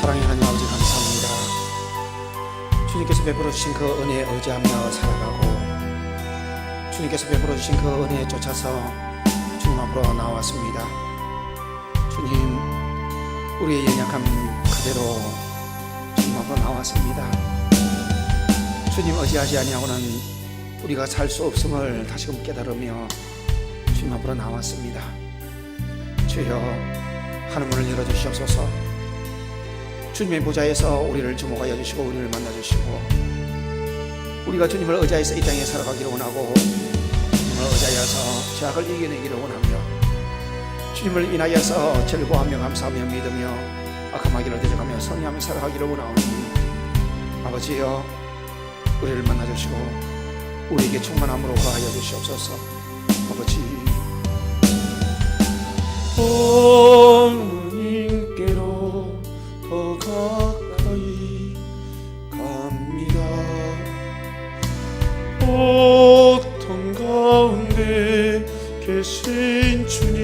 사랑의 하나님 아버지 감사합니다. 주님께서 베풀어 주신 그 은혜에 의지하며 살아가고 주님께서 베풀어 주신 그 은혜에 쫓아서 주님 앞으로 나왔습니다. 주님, 우리의 연약함 그대로 주님 앞으로 나왔습니다. 주님 의지하지 아니하고는 우리가 살 수 없음을 다시금 깨달으며 주님 앞으로 나왔습니다. 주여, 하늘문을 열어주시옵소서. 주님의 보좌에서 우리를 주목하여 주시고 우리를 만나주시고 우리가 주님을 의지하여서 이 땅에 살아가기를 원하고 주님을 의지하여서 죄악을 이겨내기를 원하며 주님을 인하여서 즐거워하며 감사하며 믿으며 악함한 길을 대적하며 선의하며 살아가기를 원하오니 아버지여, 우리를 만나주시고 우리에게 충만함으로 거하여 주시옵소서. 아버지, 하나님께로 더 가까이 갑니다. 고통 가운데 계신 주님,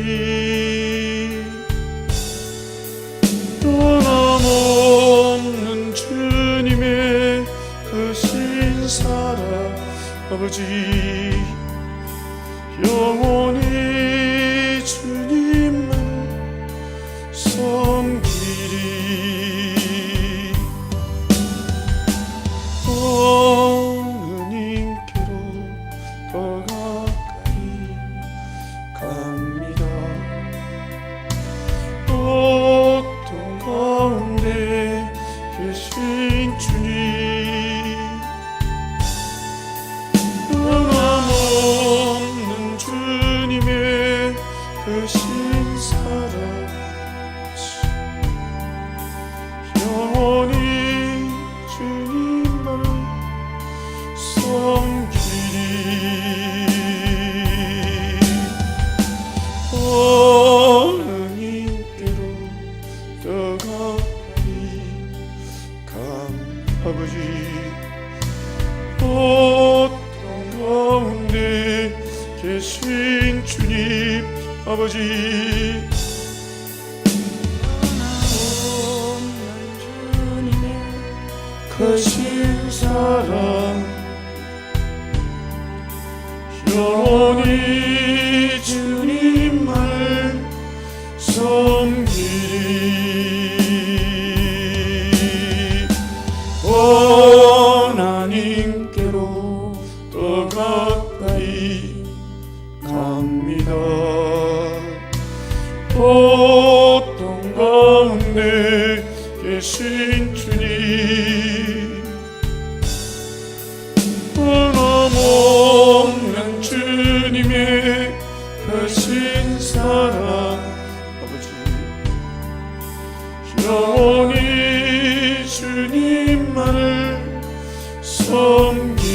변함없는 주님의 크신 사랑 아버지, 영원히 주님만 섬기리. 하나님께로 더 가까이 갑니다. 고통 가운데 계신 주님, 변함없는 주님의 크신 사랑 영원히 주님만 섬기리. 하나님께로 더 가까이 감 아버지, 고통 가운데 계신 주님 아버지, 크신 사랑 영원히 주님만 섬기리. 하나님께로 더 가까이 갑니다. 고통 가운데 계신 주님, 변함없는 주님의 크신 사랑 아버지, 영원히 주님만을 섬기리.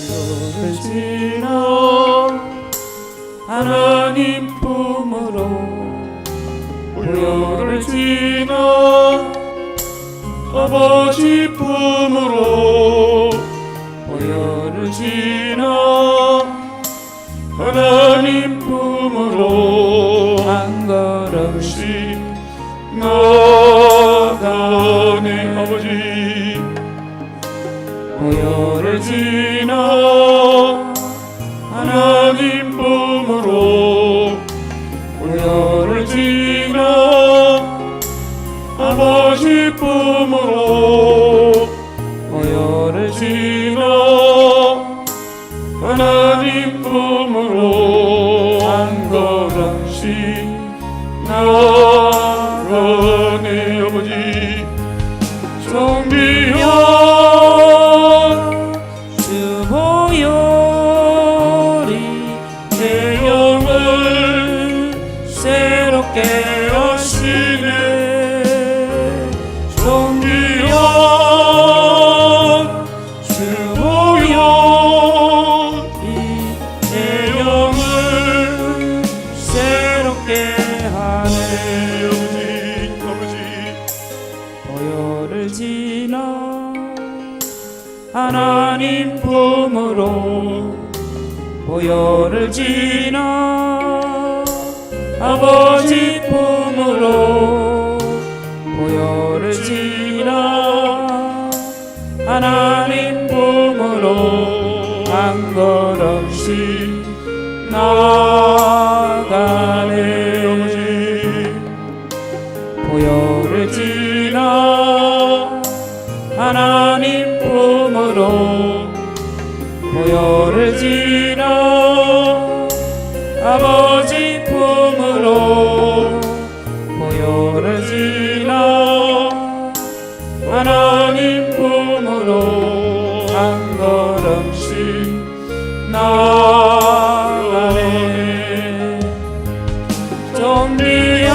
세월을 지나 하나님 품으로, 우여를 지나 아버지 품으로, 우여를 지나 하나님 품으로 한 걸음씩 나가네. 아버지, 우여를 지나 하나님 품으로, 우여를 지나 아버지 품으로, 우여를 지나 하나님 품으로 한 걸음씩 나가네. 아버지, 정비한 주 보혈이 내 영을 새롭게 하시네. 정비한 주 하나님 품으로 보혈을 지나 아버지 품으로 보혈을 지나 하나님 품으로 한 걸음씩 나아가네 보혈을 지나 하나님 품으로 보혈을 지나 아버지 품으로 보혈을 지나 하나님 품으로 한 걸음씩 나아가네 정리야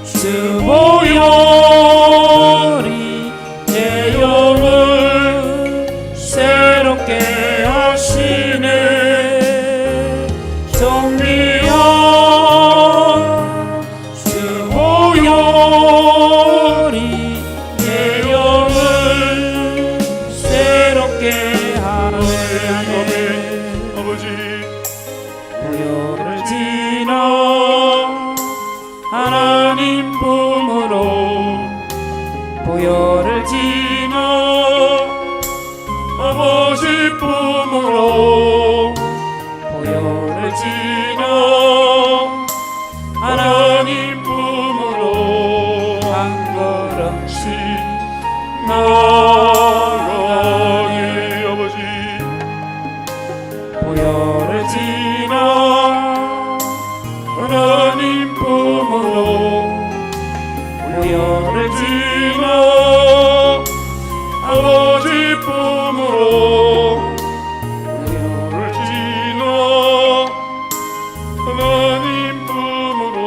주 보혈이 내 영을 새롭게 하시네 정리야 주 보혈이 내 영을 새롭게 하네 아버지 보혈을 지나 하나님 품으로 보혈을 지나 아버지 품으로 보혈을 지나 하나님 품으로 한 걸음씩 나아가네 아버지 보혈을 지나 하나님 품으로 보혈을 지나 아버지 품으로 보혈을 지나 하나님 품으로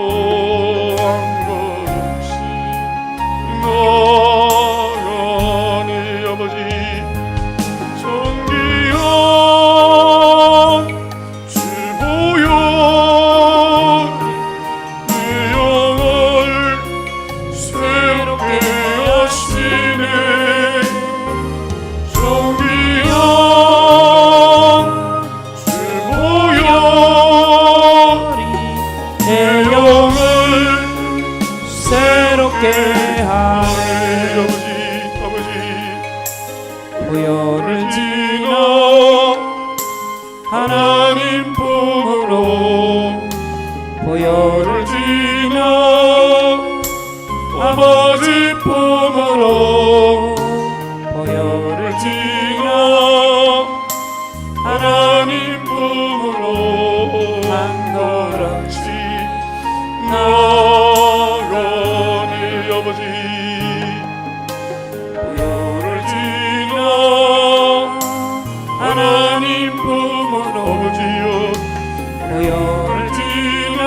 한 걸음씩 나아가네 아버지 존귀한 주 보혈 내 영을 새롭게 하시네 존귀한 주 보혈 내 영을 새롭게 하네 아버지 보혈을 지나 하나님 품으로 보혈을 지나 아버지 품으로 보혈을 지나 하나님 품으로 한 걸음씩 나아가네 아버지 보혈을 지나 하나님 품으로 아버지여 보혈을 지나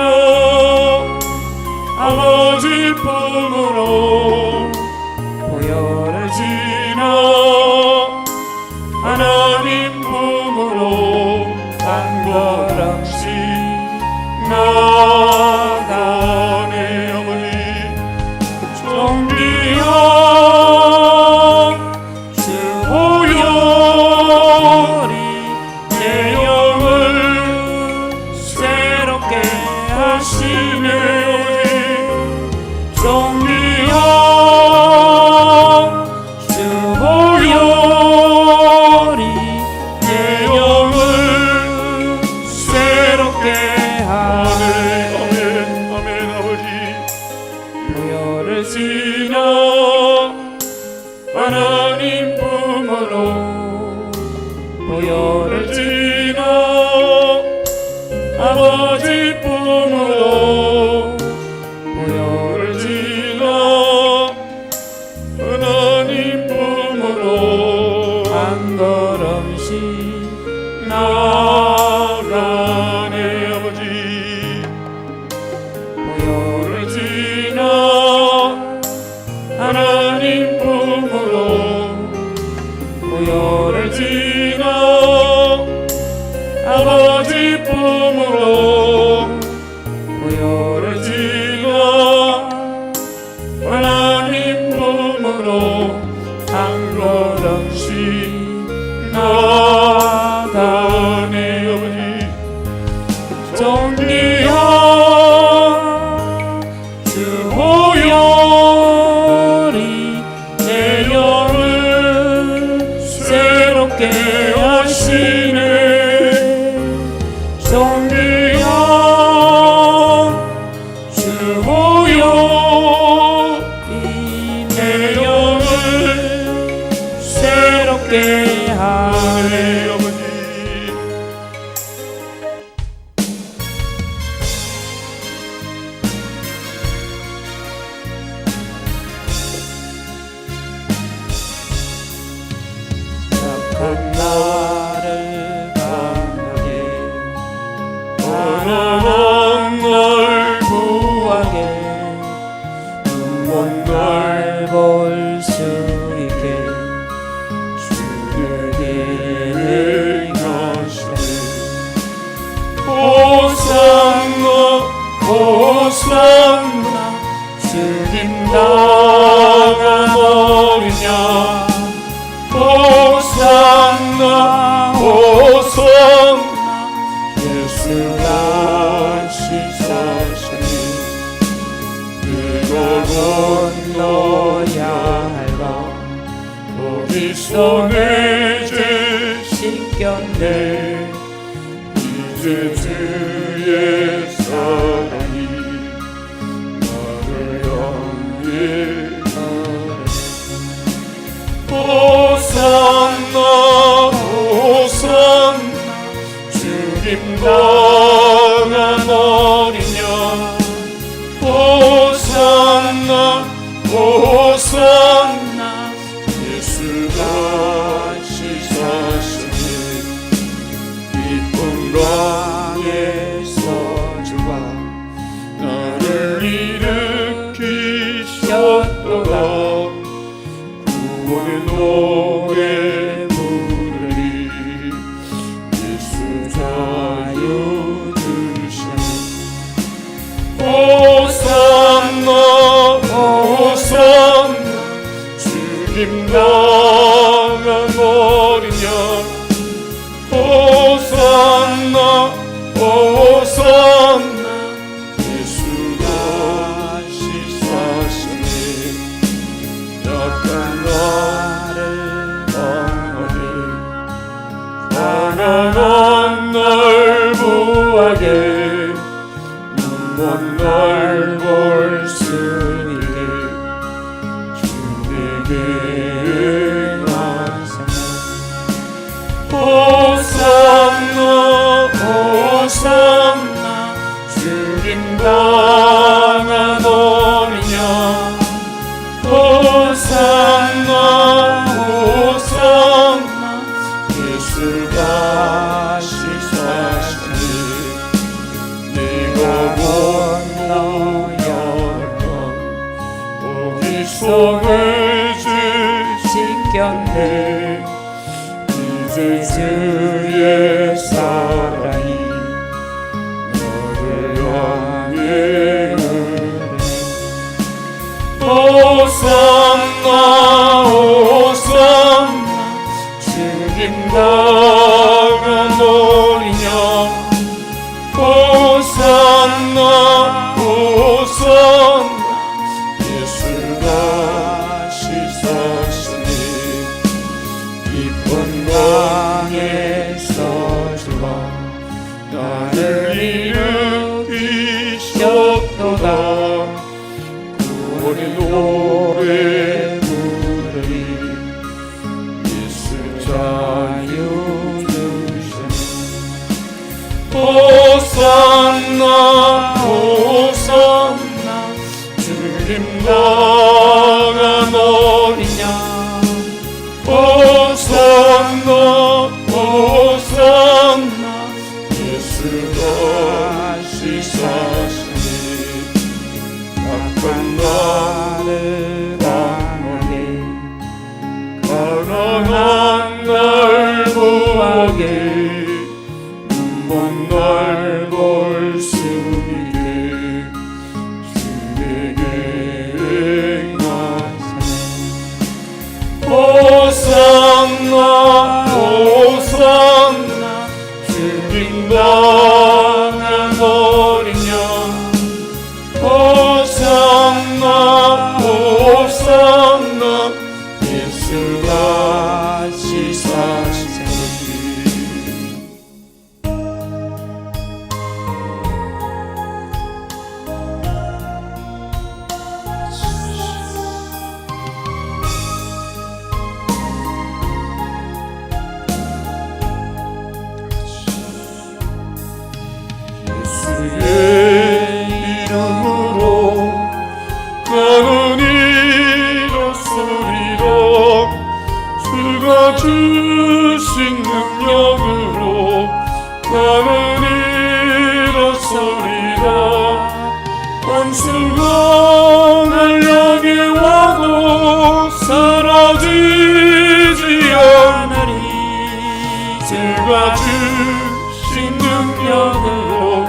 아버지 품으로 보혈을 지나 하나님 품으로 한 걸음씩 나아가네 아버지 정리한 주 보혈이 내 영을 새롭게 하시네 정리한 주 보혈이 내 영을 새롭게 하네 아멘 아버지 보혈을 지나 하나님 품으로 보혈을 지나 아버지 품으로 보혈을 지나 하나님 품으로 한 걸음씩 나아가네 아버지 보혈을 지나 하나님 품으로 보혈을 지나 아버지 품으로 보혈을 지나 하나님 품으로 한 나다니 아버지 정리한 주 호연이 내 영을 새롭게 하시네. 정리한 주 호연이 내 영을 새롭게 하네. 아버지 착한 나를 강하게 가난한 널 구하게 눈먼 날 볼 수 있게 주에게 행하시네. 호산나 호산나 주님 당한 어린 양 호산나 호산나 예수가 시사시니 그걸 건너야 할까 거기서 내 죄 씻겼네. 이제 주의 사랑이 나를 향해 호산나 호산나 주님 당한 어린 양 호산나 호산나 예수가 시사시니 기쁜 광에서 주가 나를 일으키셨도다. 구원의 노래 부르리 예수 자유 주시니. 호산나 호산나 주님 당한 어린 양 호산나 호산나 예수가 시사시니 약한 나를 강하게 가난한 날 구하게 눈먼 날 볼 수 있게 주에게 행하사네. 호산나 호산나 주님 당한 어린 양 호산나 호산나 예수가 시사시니 네가 건너야 거기서 내 죄 씻겼네. 이제 주의 사랑이 나를 향해 호산나 호산나 주님 당한 어린 양 호산나 호산나 예수가 시사시니 기쁜 광에서 주가 나를 일으키셨도다. 구원의 노래 부르리 예수 자유 주시니. 호산나 호산나 주님 당한 어린 양 호산나 호산나 예수가 시사시니 악한 나를 강하게 가난한 날 구하게 눈먼 날 볼 수 있게 주에게 행하사네. 주가 주신 능력으로 나는 일어서리라. 원수가 날 향해 와도 쓰러지지 않으리. 주가 주신 능력으로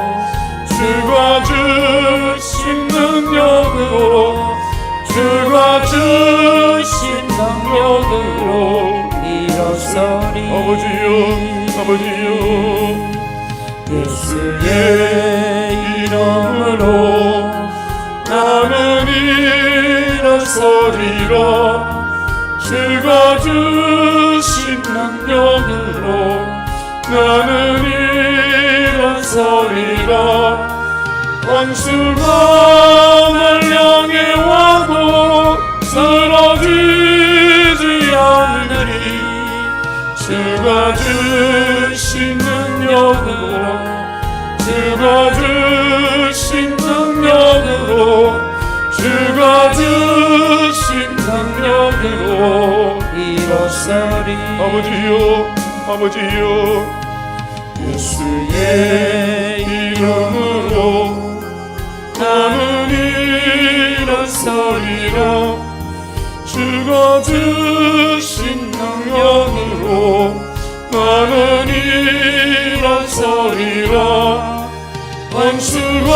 주가 주신 능력으로 주가 주신 능력으로 일어서리. 아버지요 아버지요 예수의 이름으로 나는 일어서리라. 주가 주신 능력으로 나는 일어서리라. 원수가 날 향해 와도 쓰러지지 않으리. 주가 주신 능력으로 주가 주신 능력으로 주가 주신 능력으로 일어서리. 아버지요 아버지요 예수의 이름으로 나는 일어서리라. 주가 주신 능력으로 나는 일어서리라. 원수가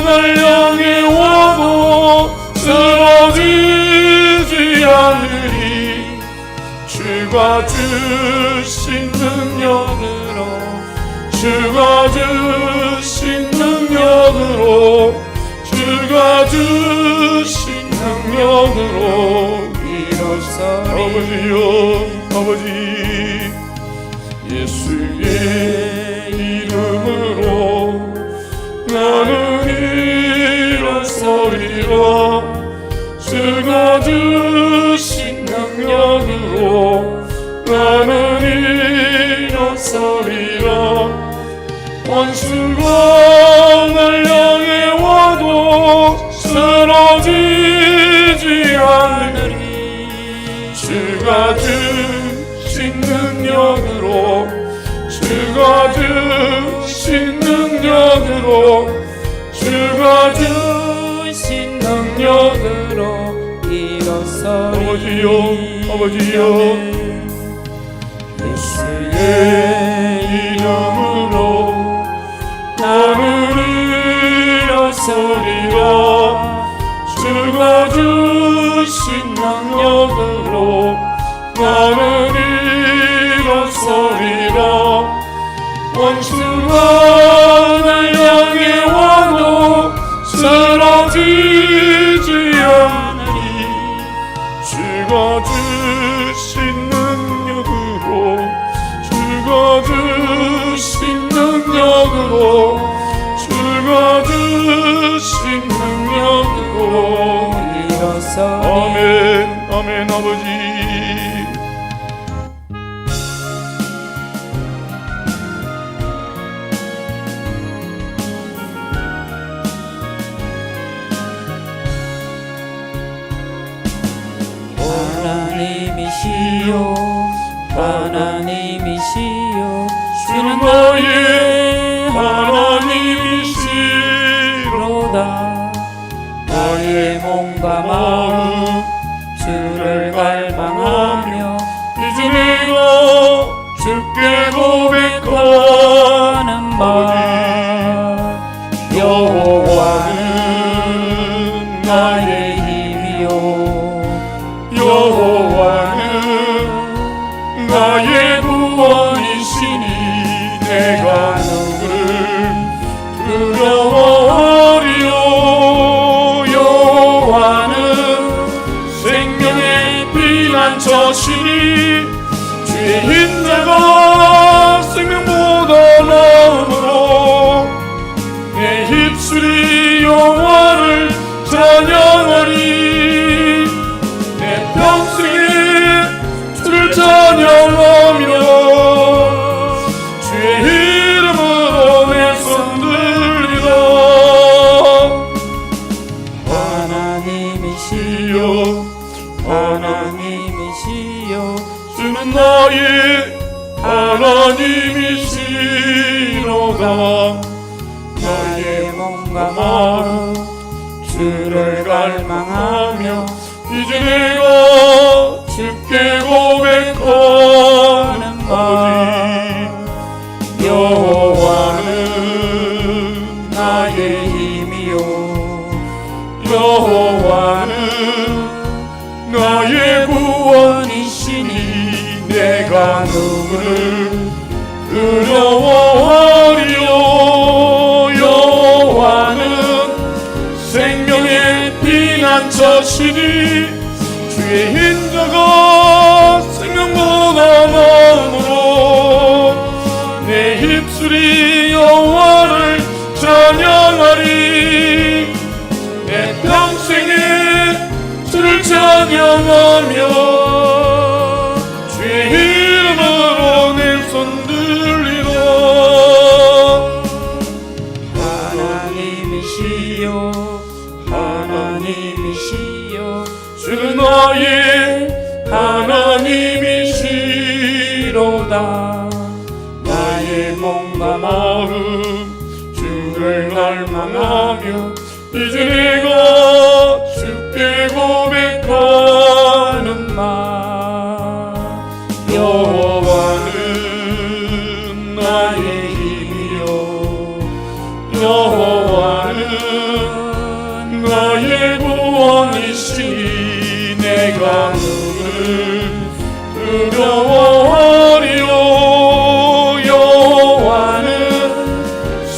날 향해 와도 쓰러지지 않으리. 주가 주신 능력으로 주가 주신 능력으로 주가 주신 능력으로 일어서리. 아버지요 아버지 예수의 이름으로 나는 일어서리라. 주가 주신 능력으로 나는 일어서리라. 원수가 날 향해 와도 쓰러지지 않으리. 주가 주신 능력으로 주가 주신 능력으로 주가 주신 능력으로 일어서리. 아버지요 아버지요 예수의 이름으로 나는 일어서리라. 주가 주신 능력으로 나는 일어서리라. 원수가 날 향해 와도 쓰러지지 않으리. 주가 주신 능력으로 주가 주신 능력으로 주가 주신 능력으로 일어서리. 아멘 아멘 아버지 하나님이시여 하나님이시여 주는 나의 나의 하나님이시로다. 나의 몸과 마음 주를 갈망하며 이제 내가 주께 고백하는 하는 말 여호와는 나의 힘이요 여호와는 나의 구원이시니 내가 누굴 두려워하리요. 여호와는 생명의 피난처시니 주의 인자가 생명보다 나으므로 내 입술이 여호와를 찬양하리. 내 평생에 주를 찬양하며 주의 이름으로 내 손 들리라. 하나님이시여 하나님이시여 하나님이시여 주는 나의 하나님이시로다. 나의 몸과 마음 주를 갈망하며 이제 내가 주께 고백하는 아버지, 여호와는 나의 힘이요 여호와는 나의 구원이시니 내가 누구를 두려워하리요. 여호와는 생명의 피난처시니 주의 인자가 생명보다 나음으로 내 입술이 여호와를 찬양하리. 내 평생에 주를 찬양하며 주의 이름으로 내 손 들리라. 하나님이시여 하나님이시여 주는 나의 하나님이시로다. 나의 몸과 마음 주를 갈망하며 이제 내가 주께 고백하는 말, 여호와는 나의 힘이요 여호와는 나의 구원이시니 내가 누구를 두려워하리요. 여호와는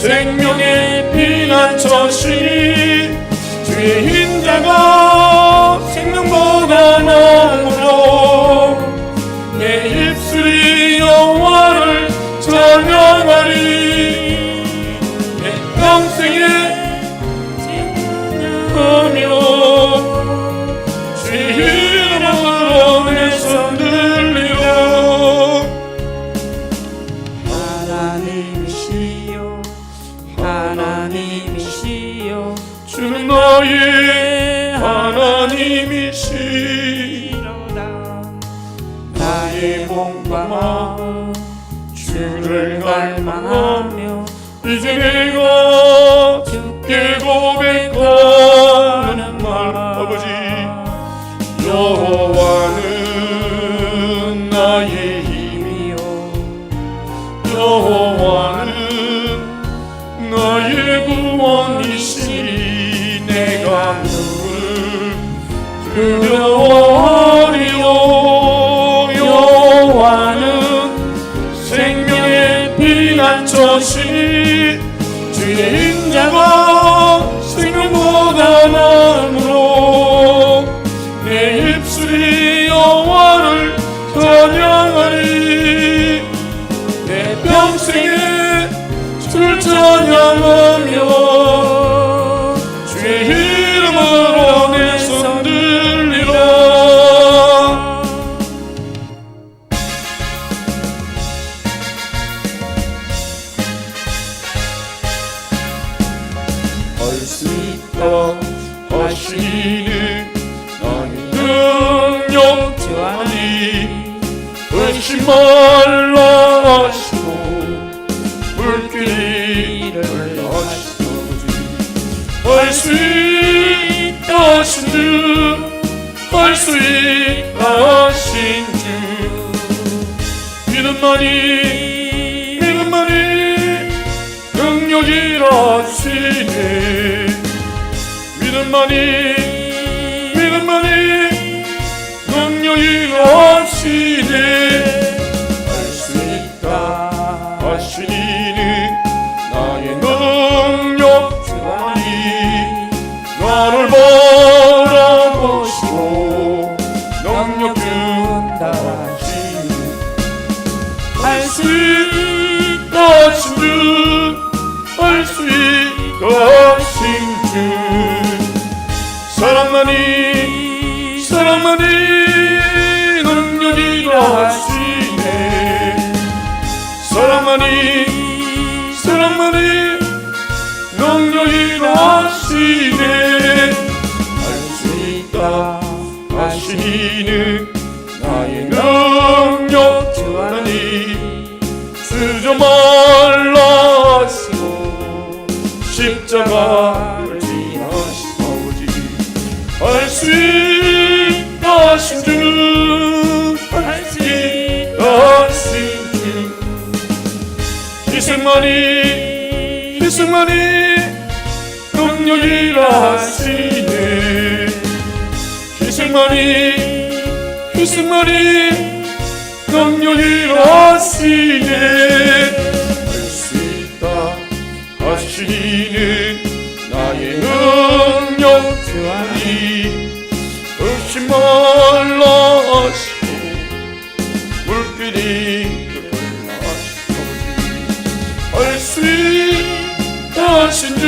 생명의 피난처시니 주의 인자가 생명보다 나음으로 내 입술이 여호와를 찬양하리. 내 평생에 찬양하며 주의 이름으로 내 손 들리라. 하나님이시여 하나님이시여 주는 나의 하나님이시로다. 나의 몸과 마음 주를 갈망하며 이제 내가 주께 고백하는 말, 아버지, 여호와는 나의 힘이요 여호와는 나의 구원이시니 내가 누구를 두려워하리요. 여호와는 생명의 피난처시니 주의 인자가 생명보다 나음으로 내 입술이 여호와를 찬양하리. 내 평생에 주를 찬양하며 주의 이름으로 내 손 들리라. 할 수 있다 하시는 나의 능력 주하니 의심 말라 하시고 불길을 하시오지. 할 수 있다 하신 주, 할 수 있다 하신 주, 믿음만이 능력이라 하시네. 믿음만이 능력이라 하시네. 할 수 있다 하시니는 나의 능력 주하니 나를 바라보시고 능력 준다 하시네. 할 수 있다 하신 주, 할 수 있다 하신 주, 사랑만이 능력이라 하시네. 사랑만이 능력이라 하시네. 할 수 있다 하시니는 나의 능력 희생만이 능력이라시네. 희생만이 능력이라시네. 할 수 있다 하시는 나의 능력 주하니 의심 말라 하시고 물길이 할 수 있다 하신 주,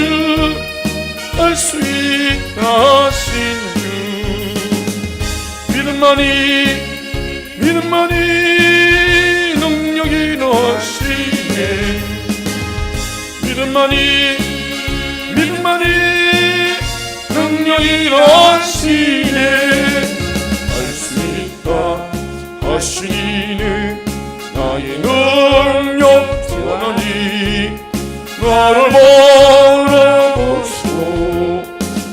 할 수 있다 하신 주. 믿음만이 능력이라시네. 믿음만이 능력이라시네. 할 수 있다 하시는 나의 능력 주하니 나를 바라보시고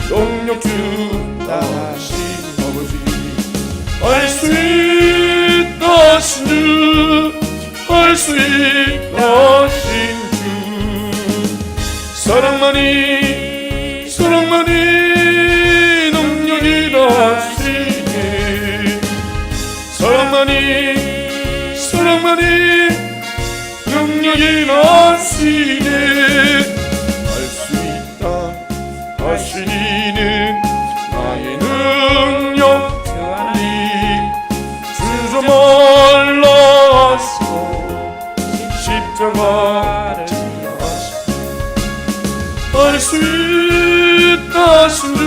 능력 준다 하신 아버지. 할 수 있다 하신 주, 할 수 있다 하신 주. 사랑만이 능력이라시네. 사랑만이 능력이라시네. 할 수 있다 하시는 나의 능력 주하니 주저 말라 하시고 십자가를 지하시고 할 수 있다 하신 주,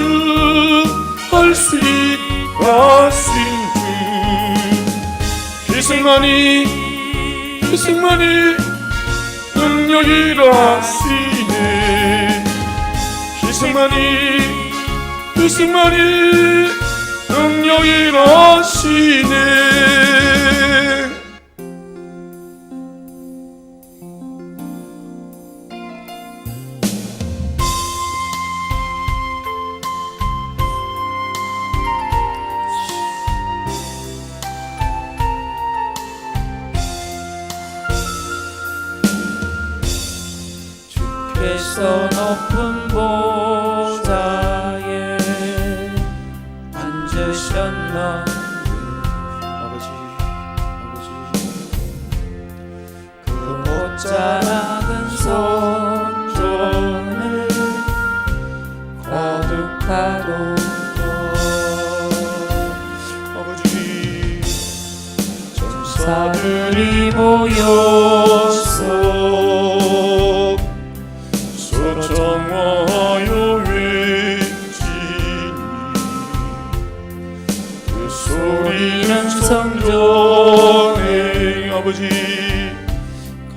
할 수 있다 하신 주. 희생만이 능력이라시네. 희생만이 능력이라시네. 주께서 높은 보좌에 앉으셨나니 아버지 그 못 자락은 성전을 거듭하도다. 아버지 사들이 모여서 서창하여 외치니 그 소리는 성전에 아버지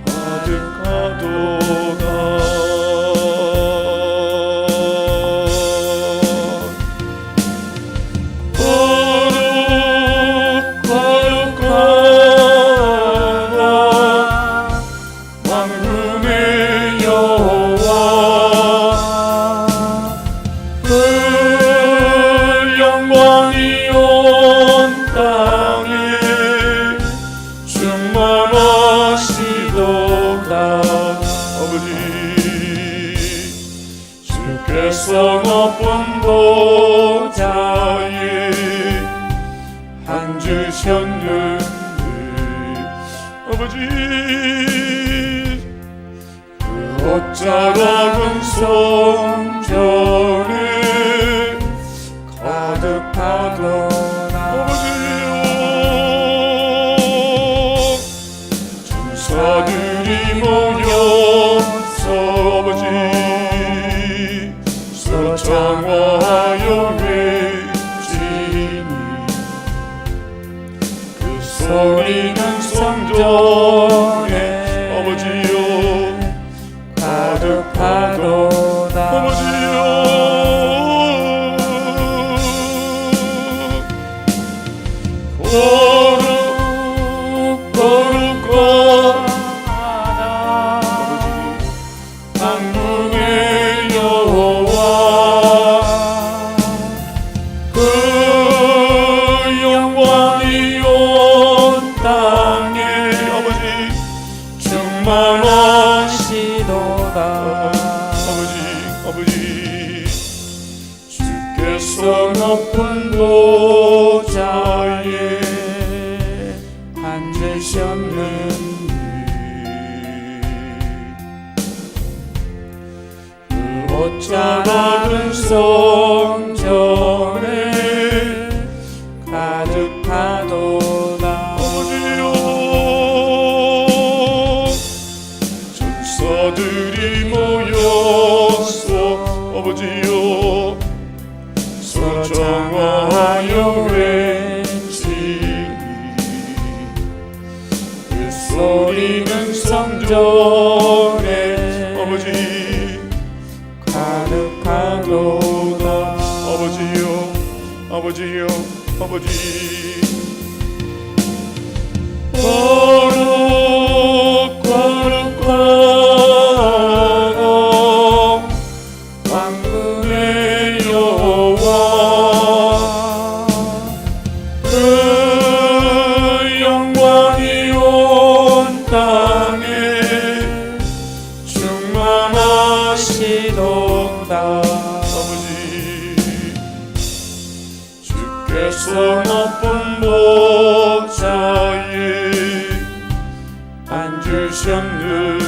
가득하도다. 주께서 높은 보좌에 앉으셨는데 아버지 그 옷자락은 성전에 가득하더라. 아버지요 천사들이 모여서 아버지 서창하여 외치니 그 소리는 성전에 아버지요 가득하도다. 아버지요 땅에 아버지 앉으셨느니 그 옷자 나른 성전에 가득하도다. 천사들이 모여서 아버지여 서로 정화하여 외치니 그 소리는 성전에 아버지 가득하도다. 아버지여 아버지여 아버지 거룩 거룩하고 왕국의 여호와 그 영광이 온 땅에 충만하시도다. 아버지 주께서 높은 보좌에 앉으셨는데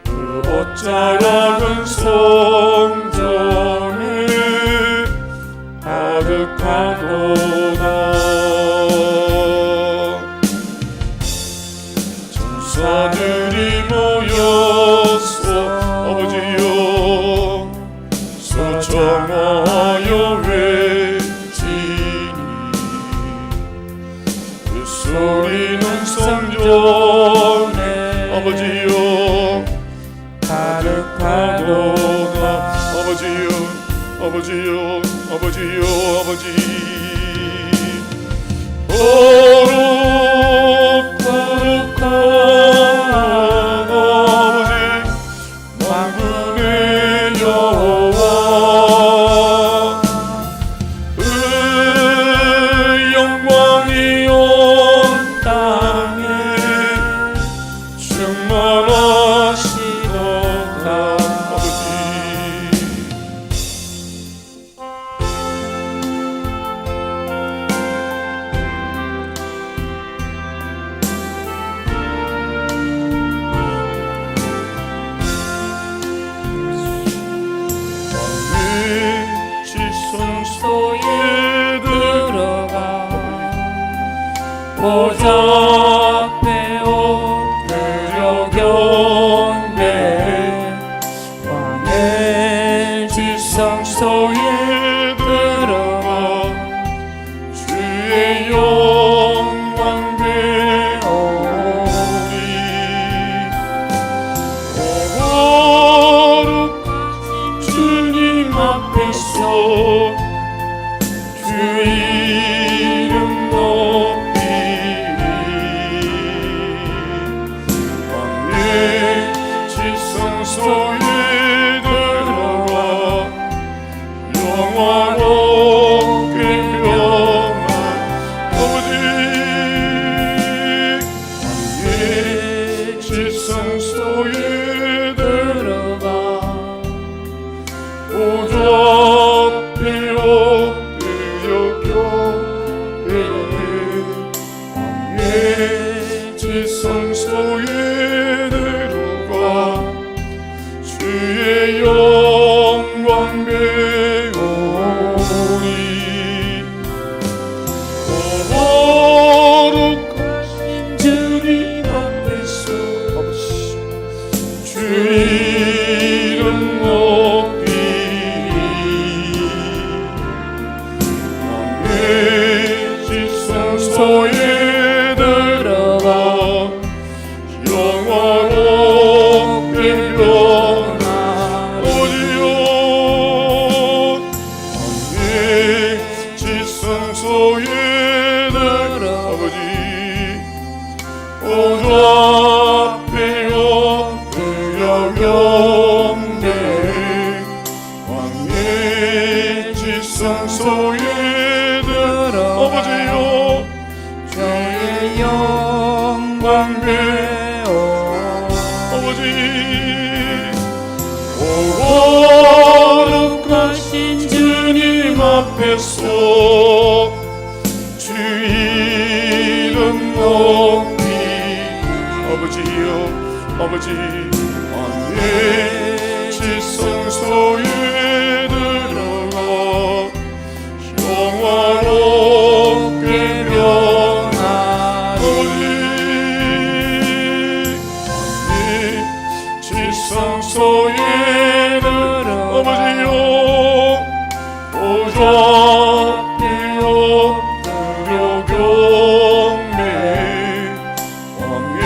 그 옷자 작은 성전에 가득하도다. 천사들이 모여서 아버지여 서로 정화하여 외치니 그 소리는 성전에 아버지여 가득하도다. 아버지여 아버지여 아버지여 아버지 거룩 거룩하고 아버지 만군의 여호와 그 영광이 온 땅에 충만하시도다. 아버지 지성소에 들어가 보좌 앞에 엎드려 경배 왕의 지성소에 들어가 주의 영광 배우리 거룩하신 주님 앞에서 주 이름 높이리 왕의 지성소에 들어가 영화롭게 변한 아버지 왕의 지성소에 들어가 보좌 앞에 엎드려 경배하는 왕의 지성소에 들어가 주의 영광 배우리 거룩하신 주님 앞에서 주 이름 높이리 왕의 지성소에 들어가 영화롭게 변한 어디요 왕의 지성소에 들어가 아버지 보좌 앞에 엎드려 경배 왕의 지성소에 들어가 아버지요 주의 아버지 왕의 지성소에 들어가 영화롭게 변하리 지성소에 아버지여 오셨되어 들여경매 왕의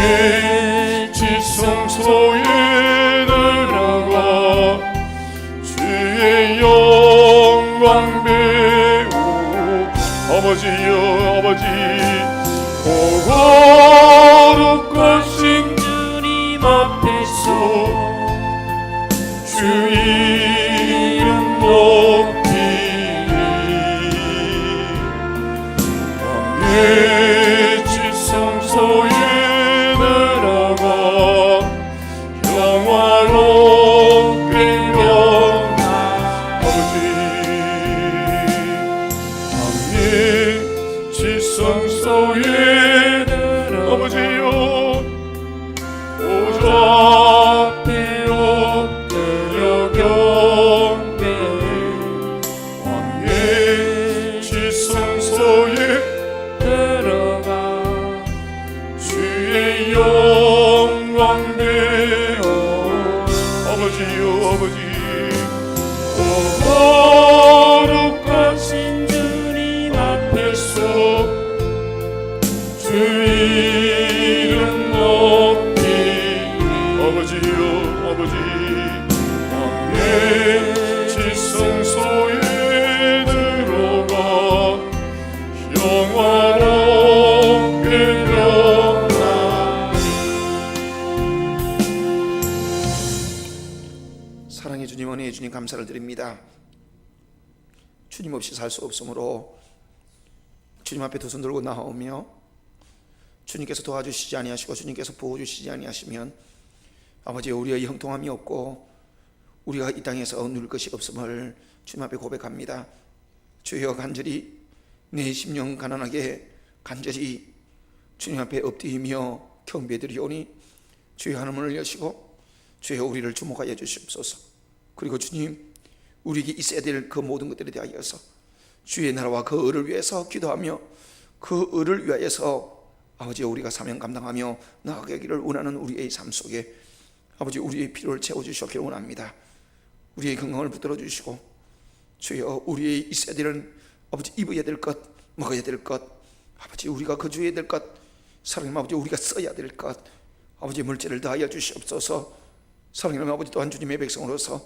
지성소에 들어가 주의 영광 배우 아버지여 아버지 거룩하신 주님 앞에서 주 이름 높이 왕의 지성소에 들어가 영화롭게 변한 아버지 왕의 지성소에 아버지여 오셨되어 들여경배 왕의 지성소에 들어가 주의 영광 배우 아버지여 아버지 거룩하신 주님 앞에서 주 이름 높이 아버지여 아버지 왕의 지성소에 들어가 영화롭게 변하리 사랑의 주님, 은혜의 주님, 감사를 드립니다. 주님 없이 살 수 없으므로 주님 앞에 두 손 들고 나오며 주님께서 도와주시지 아니하시고 주님께서 보호주시지 아니하시면 아버지 우리의 형통함이 없고 우리가 이 땅에서 누릴 것이 없음을 주님 앞에 고백합니다. 주여, 간절히 내 심령 가난하게 간절히 주님 앞에 엎드리며 경배드리오니 주여 하늘문을 여시고 주여 우리를 주목하여 주시옵소서. 그리고 주님, 우리에게 있어야 될 그 모든 것들에 대하여서 주의 나라와 그 의를 위해서 기도하며 그 의를 위하여서 아버지 우리가 사명 감당하며 나아가기를 원하는 우리의 삶 속에 아버지 우리의 필요를 채워주시기를 원합니다. 우리의 건강을 붙들어 주시고 주여 우리의 있어야 되는 아버지 입어야 될 것, 먹어야 될 것, 아버지 우리가 거주해야 될 것, 사랑하는 아버지 우리가 써야 될 것, 아버지 물질을 다하여 주시옵소서. 사랑하는 아버지 또한 주님의 백성으로서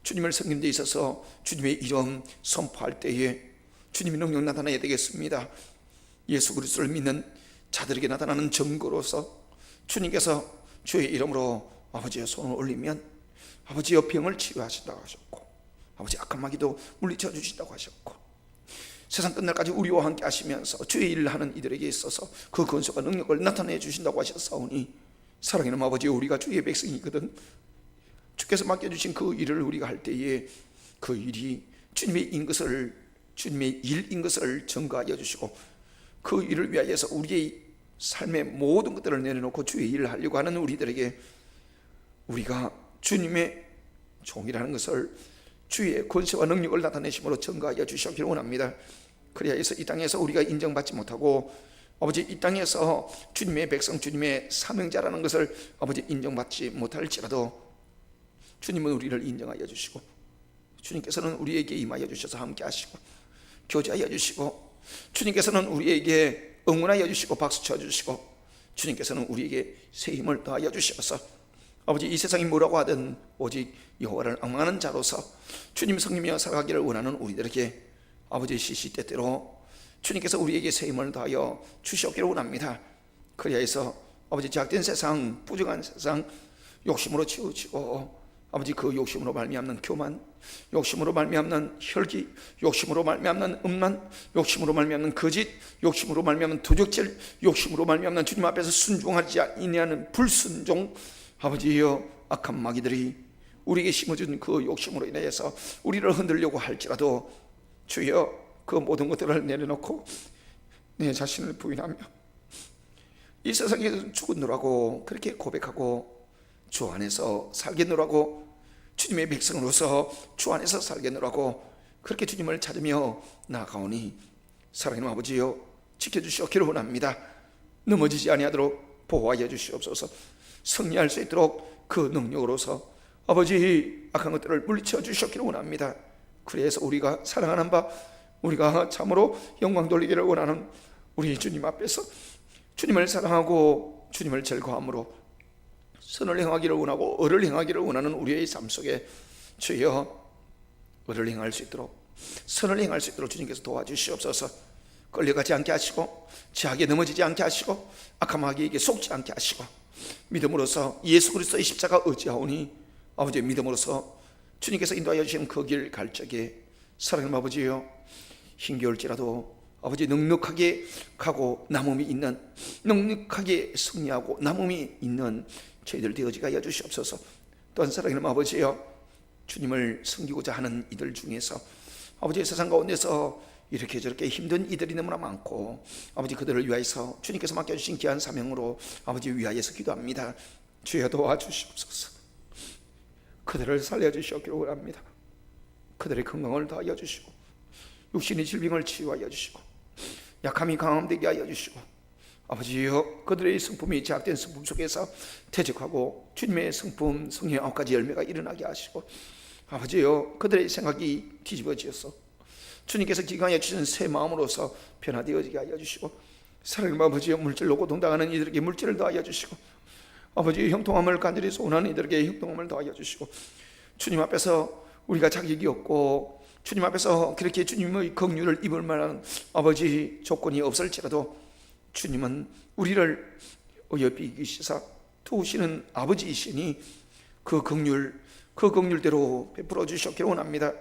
주님을 섬기는 데 있어서 주님의 이름 선포할 때에 주님의 능력 나타나야 되겠습니다. 예수 그리스도를 믿는 자들에게 나타나는 증거로서 주님께서 주의 이름으로 아버지의 손을 올리면 아버지의 병을 치유하신다고 하셨고 아버지 악한 마귀도 물리쳐 주신다고 하셨고 세상 끝날까지 우리와 함께 하시면서 주의 일을 하는 이들에게 있어서 그 권세와 능력을 나타내 주신다고 하셨사오니 사랑하는 아버지 우리가 주의 백성이거든 주께서 맡겨주신 그 일을 우리가 할 때에 그 일이 주님의 일인 것을 증거하여 주시고 그 일을 위하여서 우리의 삶의 모든 것들을 내려놓고 주의 일을 하려고 하는 우리들에게 우리가 주님의 종이라는 것을 주의 권세와 능력을 나타내심으로 증거하여 주시기를 원합니다. 그래야 해서 이 땅에서 우리가 인정받지 못하고 아버지 이 땅에서 주님의 백성 주님의 사명자라는 것을 아버지 인정받지 못할지라도 주님은 우리를 인정하여 주시고 주님께서는 우리에게 임하여 주셔서 함께 하시고 교제하여 주시고 주님께서는 우리에게 응원하여 주시고 박수 쳐주시고 주님께서는 우리에게 새 힘을 더하여 주셔서 아버지 이 세상이 뭐라고 하든 오직 여호와를 앙망하는 자로서 주님 성님이여 살아가기를 원하는 우리들에게 아버지 시시때때로 주님께서 우리에게 새 힘을 더하여 주시옵기를 원합니다. 그리하여서 아버지 제약된 세상, 부정한 세상 욕심으로 치우치고 아버지 그 욕심으로 말미암는 교만, 욕심으로 말미암는 혈기, 욕심으로 말미암는 음란, 욕심으로 말미암는 거짓, 욕심으로 말미암는 도적질, 욕심으로 말미암는 주님 앞에서 순종하지 아니하는 불순종, 아버지여 악한 마귀들이 우리에게 심어준 그 욕심으로 인해서 우리를 흔들려고 할지라도 주여 그 모든 것들을 내려놓고 내 자신을 부인하며 이 세상에서 죽었노라고 그렇게 고백하고 주 안에서 살겠노라고, 주님의 백성으로서 주 안에서 살겠노라고 그렇게 주님을 찾으며 나아가오니 사랑하는 아버지여, 지켜주시옵기를 원합니다. 넘어지지 아니하도록 보호하여 주시옵소서. 승리할 수 있도록 그 능력으로서 아버지 악한 것들을 물리쳐 주시옵기를 원합니다. 그래서 우리가 사랑하는 바, 우리가 참으로 영광 돌리기를 원하는 우리 주님 앞에서 주님을 사랑하고 주님을 즐거워함으로 선을 행하기를 원하고 의를 행하기를 원하는 우리의 삶 속에 주여 의를 행할 수 있도록, 선을 행할 수 있도록 주님께서 도와주시옵소서. 끌려가지 않게 하시고 죄악에 넘어지지 않게 하시고 악한 마귀에게 속지 않게 하시고 믿음으로써 예수 그리스도의 십자가 의지하오니 아버지의 믿음으로써 주님께서 인도하여 주신 그 길 갈 적에 사랑하는 아버지여, 힘겨울지라도 아버지 넉넉하게 가고 남음이 있는, 넉넉하게 승리하고 남음이 있는 저희들 되어지게 하여 주시옵소서. 또한 사랑하는 아버지여, 주님을 섬기고자 하는 이들 중에서 아버지 세상 가운데서 이렇게 저렇게 힘든 이들이 너무나 많고 아버지 그들을 위하여서 주님께서 맡겨주신 귀한 사명으로 아버지 위하여서 기도합니다. 주여 도와주시옵소서. 그들을 살려주시옵기를 원합니다. 그들의 건강을 더하여 주시고 육신의 질병을 치유하여 주시고 약함이 강함되게 하여 주시고 아버지여, 그들의 성품이 제약된 성품 속에서 퇴적하고 주님의 성품, 성령의 9가지 열매가 일어나게 하시고 아버지여, 그들의 생각이 뒤집어지어서 주님께서 기강해 주신 새 마음으로서 변화되어지게 하여 주시고 사랑하는 아버지여, 물질로 고통당하는 이들에게 물질을 더하여 주시고 아버지 형통함을 간절히 소원하는 이들에게 형통함을 더하여 주시고 주님 앞에서 우리가 자격이 없고 주님 앞에서 그렇게 주님의 긍휼을 입을 만한 아버지 조건이 없을지라도 주님은 우리를 어여삐 이기시사 도우시는 아버지이시니 그 긍휼대로 베풀어 주셨기를 원합니다.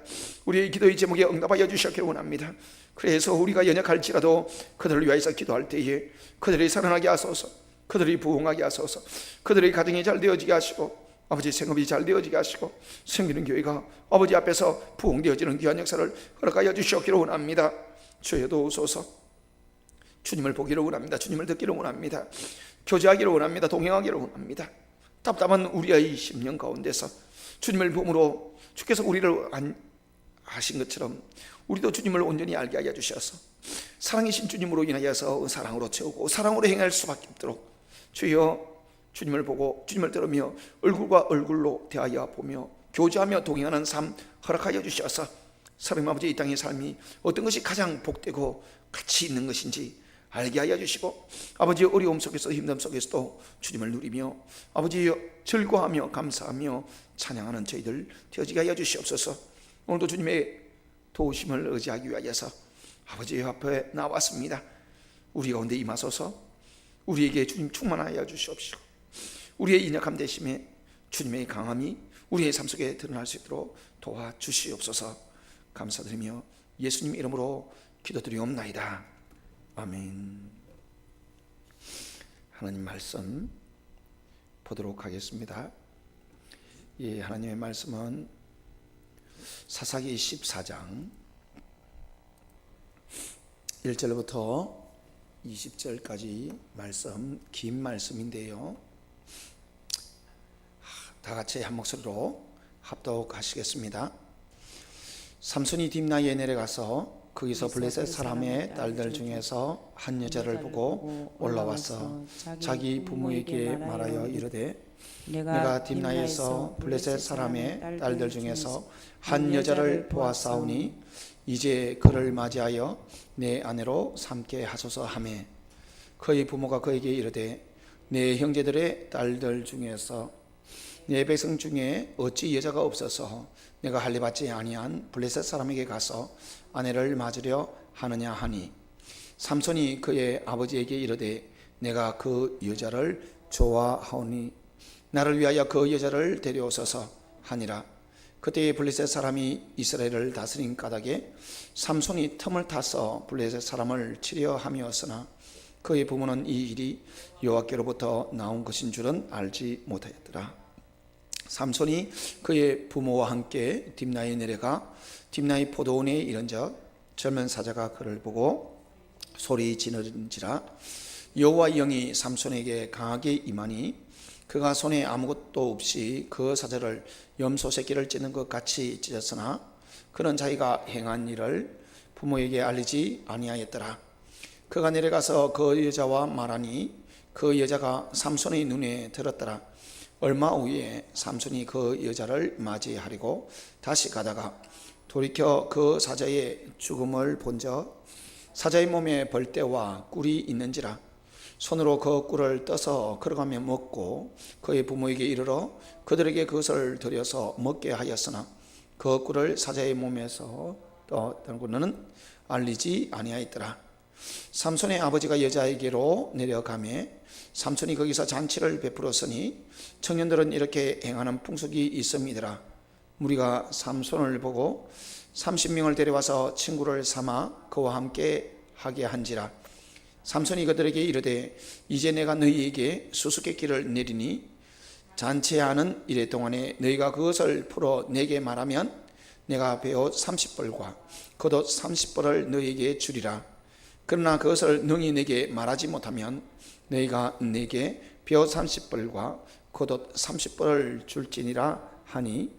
우리의 기도의 제목에 응답하여 주셨기를 원합니다. 그래서 우리가 연약할지라도 그들을 위하여서 기도할 때에 그들이 살아나게 하소서, 그들이 부흥하게 하소서, 그들의 가정이 잘 되어지게 하시고 아버지 생업이 잘 되어지게 하시고 생기는 교회가 아버지 앞에서 부흥되어지는 귀한 역사를 허락하여 주시옵기를 원합니다. 주여 도우소서. 주님을 보기를 원합니다. 주님을 듣기를 원합니다. 교제하기를 원합니다. 동행하기를 원합니다. 답답한 우리의 심령 가운데서 주님을 보므로 주께서 우리를 하신 것처럼 우리도 주님을 온전히 알게 하여 주셔서 사랑이신 주님으로 인하여서 사랑으로 채우고 사랑으로 행할 수밖에 없도록 주여, 주님을 보고 주님을 들으며 얼굴과 얼굴로 대하여 보며 교제하며 동행하는 삶 허락하여 주셔서 사랑의 아버지, 이 땅의 삶이 어떤 것이 가장 복되고 가치 있는 것인지 알게 하여 주시고 아버지의 어려움 속에서 힘듦 속에서도 주님을 누리며 아버지의 즐거워하며 감사하며 찬양하는 저희들 되어지게 하여 주시옵소서. 오늘도 주님의 도우심을 의지하기 위하여서 아버지의 앞에 나왔습니다. 우리 가운데 임하소서. 우리에게 주님 충만하여 주시옵시고 우리의 인약함 대심에 주님의 강함이 우리의 삶 속에 드러날 수 있도록 도와주시옵소서. 감사드리며 예수님 이름으로 기도드리옵나이다. 아멘. 하나님 말씀 보도록 하겠습니다. 예, 하나님의 말씀은 사사기 14장 1절부터 20절까지 말씀, 긴 말씀인데요, 다 같이 한 목소리로 합독하시겠습니다. 삼손이 딥나에 내려가서 거기서 블레셋 사람의 딸들 중에서 한 여자를 보고 올라와서 자기 부모에게 말하여 이르되 내가 딥나에서 블레셋 사람의 딸들 중에서 한 여자를 보았사오니 이제 그를 맞이하여 내 아내로 삼게 하소서 하매 그의 부모가 그에게 이르되 내 형제들의 딸들 중에서 내 백성 중에 어찌 여자가 없어서 내가 할례받지 아니한 블레셋 사람에게 가서 아내를 맞으려 하느냐 하니 삼손이 그의 아버지에게 이르되 내가 그 여자를 좋아하오니 나를 위하여 그 여자를 데려오소서 하니라. 그때의 블레셋 사람이 이스라엘을 다스린 까닭에 삼손이 틈을 타서 블레셋 사람을 치려 함이었으나 그의 부모는 이 일이 여호와께로부터 나온 것인 줄은 알지 못하였더라. 삼손이 그의 부모와 함께 딥나에 내려가 딥나의 포도원에 이른적 젊은 사자가 그를 보고 소리 지르는지라 여호와의 영이 삼손에게 강하게 임하니 그가 손에 아무것도 없이 그 사자를 염소 새끼를 찢는 것 같이 찢었으나 그는 자기가 행한 일을 부모에게 알리지 아니하였더라. 그가 내려가서 그 여자와 말하니 그 여자가 삼손의 눈에 들었더라. 얼마 후에 삼손이 그 여자를 맞이하려고 다시 가다가 돌이켜 그 사자의 죽음을 본적 사자의 몸에 벌떼와 꿀이 있는지라 손으로 그 꿀을 떠서 걸어가며 먹고 그의 부모에게 이르러 그들에게 그것을 들여서 먹게 하였으나 그 꿀을 사자의 몸에서 떠는고는 알리지 아니하였더라. 삼손의 아버지가 여자에게로 내려가매 삼손이 거기서 잔치를 베풀었으니 청년들은 이렇게 행하는 풍속이 있음이더라. 무리가 삼손을 보고 30명을 데려와서 친구를 삼아 그와 함께 하게 한지라. 삼손이 그들에게 이르되 이제 내가 너희에게 수수께끼를 내리니 잔치하는 이래 동안에 너희가 그것을 풀어 내게 말하면 내가 베옷 30벌과 겉옷 30벌을 너희에게 주리라. 그러나 그것을 능히 내게 말하지 못하면 너희가 내게 베옷 30벌과 겉옷 30벌을 줄지니라 하니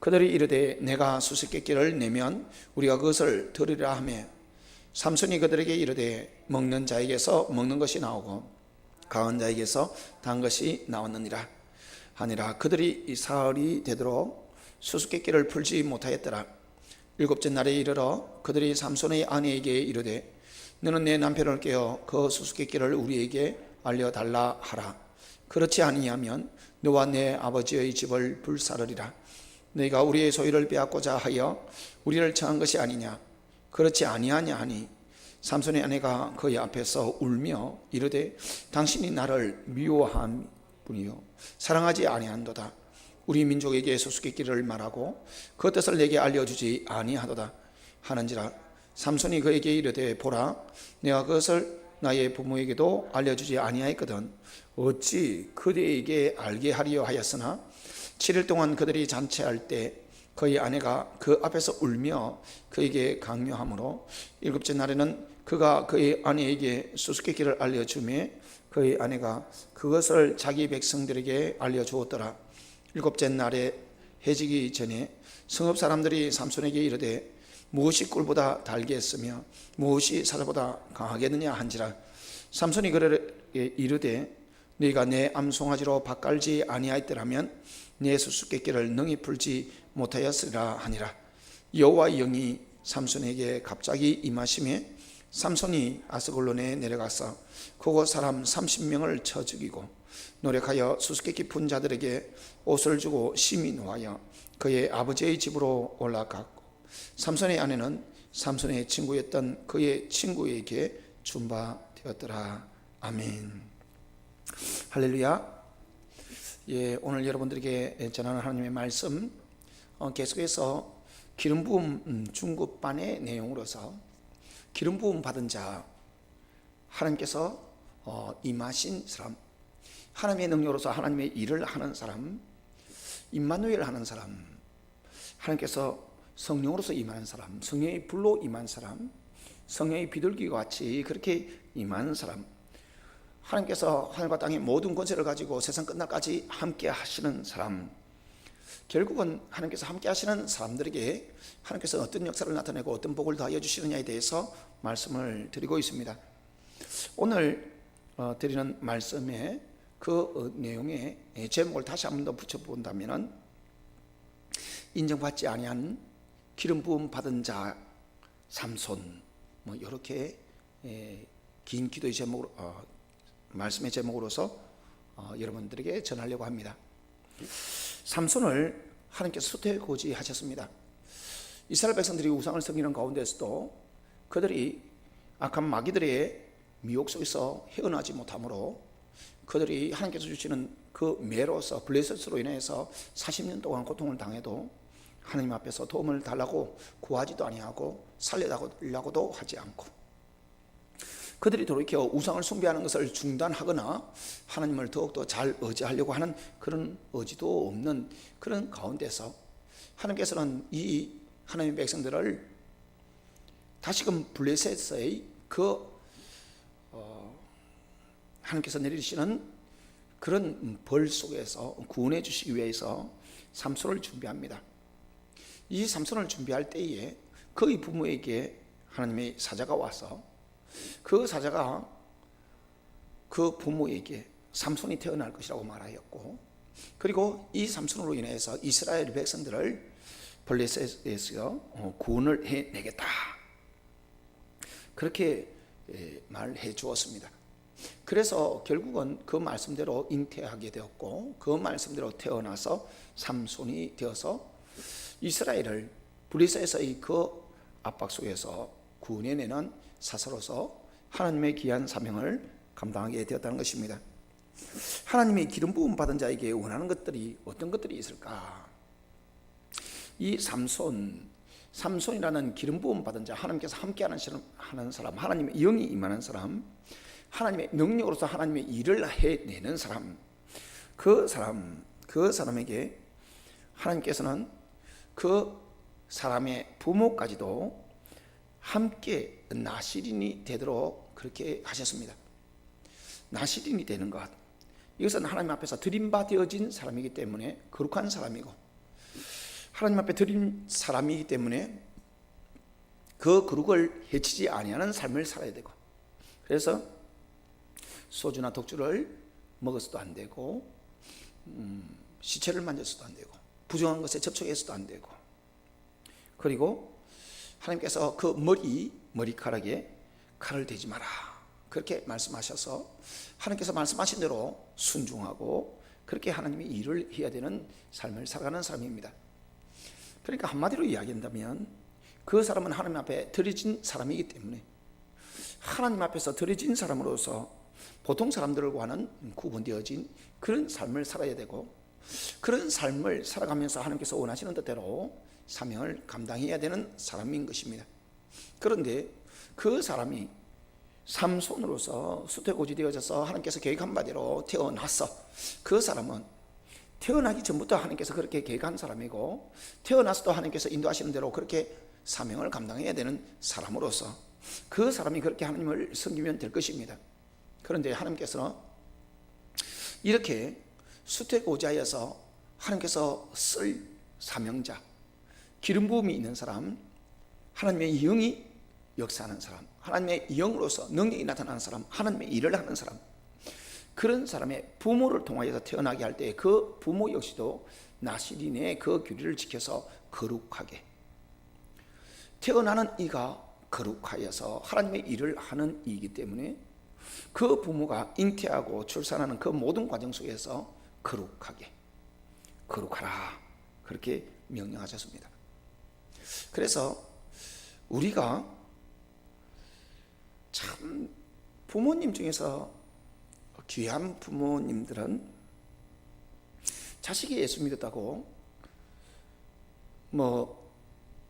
그들이 이르되 내가 수수께끼를 내면 우리가 그것을 들으리라 하며 삼손이 그들에게 이르되 먹는 자에게서 먹는 것이 나오고 강한 자에게서 단 것이 나왔느니라 하니라. 그들이 이 사흘이 되도록 수수께끼를 풀지 못하였더라. 일곱째 날에 이르러 그들이 삼손의 아내에게 이르되 너는 내 남편을 깨어 그 수수께끼를 우리에게 알려달라 하라. 그렇지 아니하면 너와 내 아버지의 집을 불사르리라. 너희가 우리의 소유를 빼앗고자 하여 우리를 청한 것이 아니냐. 그렇지 아니하냐 하니 삼손의 아내가 그의 앞에서 울며 이르되 당신이 나를 미워한 분이요 사랑하지 아니한도다. 우리 민족에게 수수께끼를 말하고 그 뜻을 내게 알려주지 아니하도다 하는지라. 삼손이 그에게 이르되 보라 내가 그것을 나의 부모에게도 알려주지 아니하였거든 어찌 그대에게 알게 하리요 하였으나 7일 동안 그들이 잔치할 때 그의 아내가 그 앞에서 울며 그에게 강요하므로 일곱째 날에는 그가 그의 아내에게 수수께끼를 알려주매 그의 아내가 그것을 자기 백성들에게 알려주었더라. 일곱째 날에 해지기 전에 성읍 사람들이 삼손에게 이르되 무엇이 꿀보다 달겠으며 무엇이 사자보다 강하겠느냐 한지라. 삼손이 그들에게 이르되 너희가 내 암송아지로 밭갈지 아니하였더라면 내 수수께끼를 능히 풀지 못하였으리라 하니라. 여호와의 영이 삼손에게 갑자기 임하심에 삼손이 아스글론에 내려가서 그곳 사람 30명을 쳐 죽이고 노력하여 수수께끼 푼 자들에게 옷을 주고 심히 노하여 그의 아버지의 집으로 올라갔고 삼손의 아내는 삼손의 친구였던 그의 친구에게 준 바 되었더라. 아멘. 할렐루야. 예, 오늘 여러분들에게 전하는 하나님의 말씀 계속해서 기름 부음 중급반의 내용으로서 기름 부음 받은 자, 하나님께서 임하신 사람, 하나님의 능력으로서 하나님의 일을 하는 사람, 임마누엘 하는 사람, 하나님께서 성령으로서 임하는 사람, 성령의 불로 임한 사람, 성령의 비둘기와 같이 그렇게 임하는 사람, 하나님께서 하늘과 땅의 모든 권세를 가지고 세상 끝날까지 함께 하시는 사람, 결국은 하나님께서 함께 하시는 사람들에게 하나님께서 어떤 역사를 나타내고 어떤 복을 더하여 주시느냐에 대해서 말씀을 드리고 있습니다. 오늘 드리는 말씀의 그 내용의 제목을 다시 한 번 더 붙여본다면 인정받지 아니한 기름 부음 받은 자 삼손, 이렇게 긴 기도의 제목으로 말씀의 제목으로서 여러분들에게 전하려고 합니다. 삼손을 하나님께서 수태고지하셨습니다. 이스라엘 백성들이 우상을 섬기는 가운데서도 그들이 악한 마귀들의 미혹 속에서 헤어나지 못하므로 그들이 하나님께서 주시는 그 매로서 블레셋으로 인해서 40년 동안 고통을 당해도 하나님 앞에서 도움을 달라고 구하지도 아니하고 살려달라고도 하지 않고 그들이 돌이켜 우상을 숭배하는 것을 중단하거나 하나님을 더욱더 잘 의지하려고 하는 그런 의지도 없는 그런 가운데서 하나님께서는 이 하나님의 백성들을 다시금 블레셋의 그 하나님께서 내리시는 그런 벌 속에서 구원해 주시기 위해서 삼손을 준비합니다. 이 삼손을 준비할 때에 그의 부모에게 하나님의 사자가 와서 그 사자가 그 부모에게 삼손이 태어날 것이라고 말하였고, 그리고 이 삼손으로 인해서 이스라엘 백성들을 블레셋에서 구원을 해내겠다, 그렇게 말해 주었습니다. 그래서 결국은 그 말씀대로 잉태하게 되었고, 그 말씀대로 태어나서 삼손이 되어서 이스라엘을 블레셋에서의 그 압박 속에서 구원해내는 사사로서 하나님의 귀한 사명을 감당하게 되었다는 것입니다. 하나님의 기름 부음 받은 자에게 원하는 것들이 어떤 것들이 있을까? 이 삼손이라는 기름 부음 받은 자, 하나님께서 함께하는 사람, 하나님의 영이 임하는 사람, 하나님의 능력으로서 하나님의 일을 해내는 사람, 그 사람에게 하나님께서는 그 사람의 부모까지도 함께 나시린이 되도록 그렇게 하셨습니다. 나시린이 되는 것, 이것은 하나님 앞에서 드림받아진 사람이기 때문에 거룩한 사람이고, 하나님 앞에 드린 사람이기 때문에 그 거룩을 해치지 아니하는 삶을 살아야 되고, 그래서 소주나 독주를 먹어서도 안 되고, 시체를 만져서도 안 되고, 부정한 것에 접촉해서도 안 되고, 그리고 하나님께서 그 머리카락에 칼을 대지 마라, 그렇게 말씀하셔서 하나님께서 말씀하신 대로 순종하고 그렇게 하나님의 일을 해야 되는 삶을 살아가는 사람입니다. 그러니까 한마디로 이야기한다면 그 사람은 하나님 앞에 드려진 사람이기 때문에 하나님 앞에서 드려진 사람으로서 보통 사람들과는 구분되어진 그런 삶을 살아야 되고, 그런 삶을 살아가면서 하나님께서 원하시는 뜻대로 사명을 감당해야 되는 사람인 것입니다. 그런데 그 사람이 삼손으로서 수태고지 되어져서 하나님께서 계획한 바대로 태어났어. 그 사람은 태어나기 전부터 하나님께서 그렇게 계획한 사람이고, 태어나서도 하나님께서 인도하시는 대로 그렇게 사명을 감당해야 되는 사람으로서 그 사람이 그렇게 하나님을 섬기면 될 것입니다. 그런데 하나님께서는 이렇게 수태고자여서 하나님께서 쓸 사명자, 기름 부음이 있는 사람, 하나님의 영이 역사하는 사람, 하나님의 영으로서 능력이 나타나는 사람, 하나님의 일을 하는 사람, 그런 사람의 부모를 통하여서 태어나게 할 때 그 부모 역시도 나시린의 그 규례를 지켜서 거룩하게, 태어나는 이가 거룩하여서 하나님의 일을 하는 이이기 때문에 그 부모가 잉태하고 출산하는 그 모든 과정 속에서 거룩하라, 그렇게 명령하셨습니다. 그래서 우리가 참 부모님 중에서 귀한 부모님들은 자식이 예수 믿었다고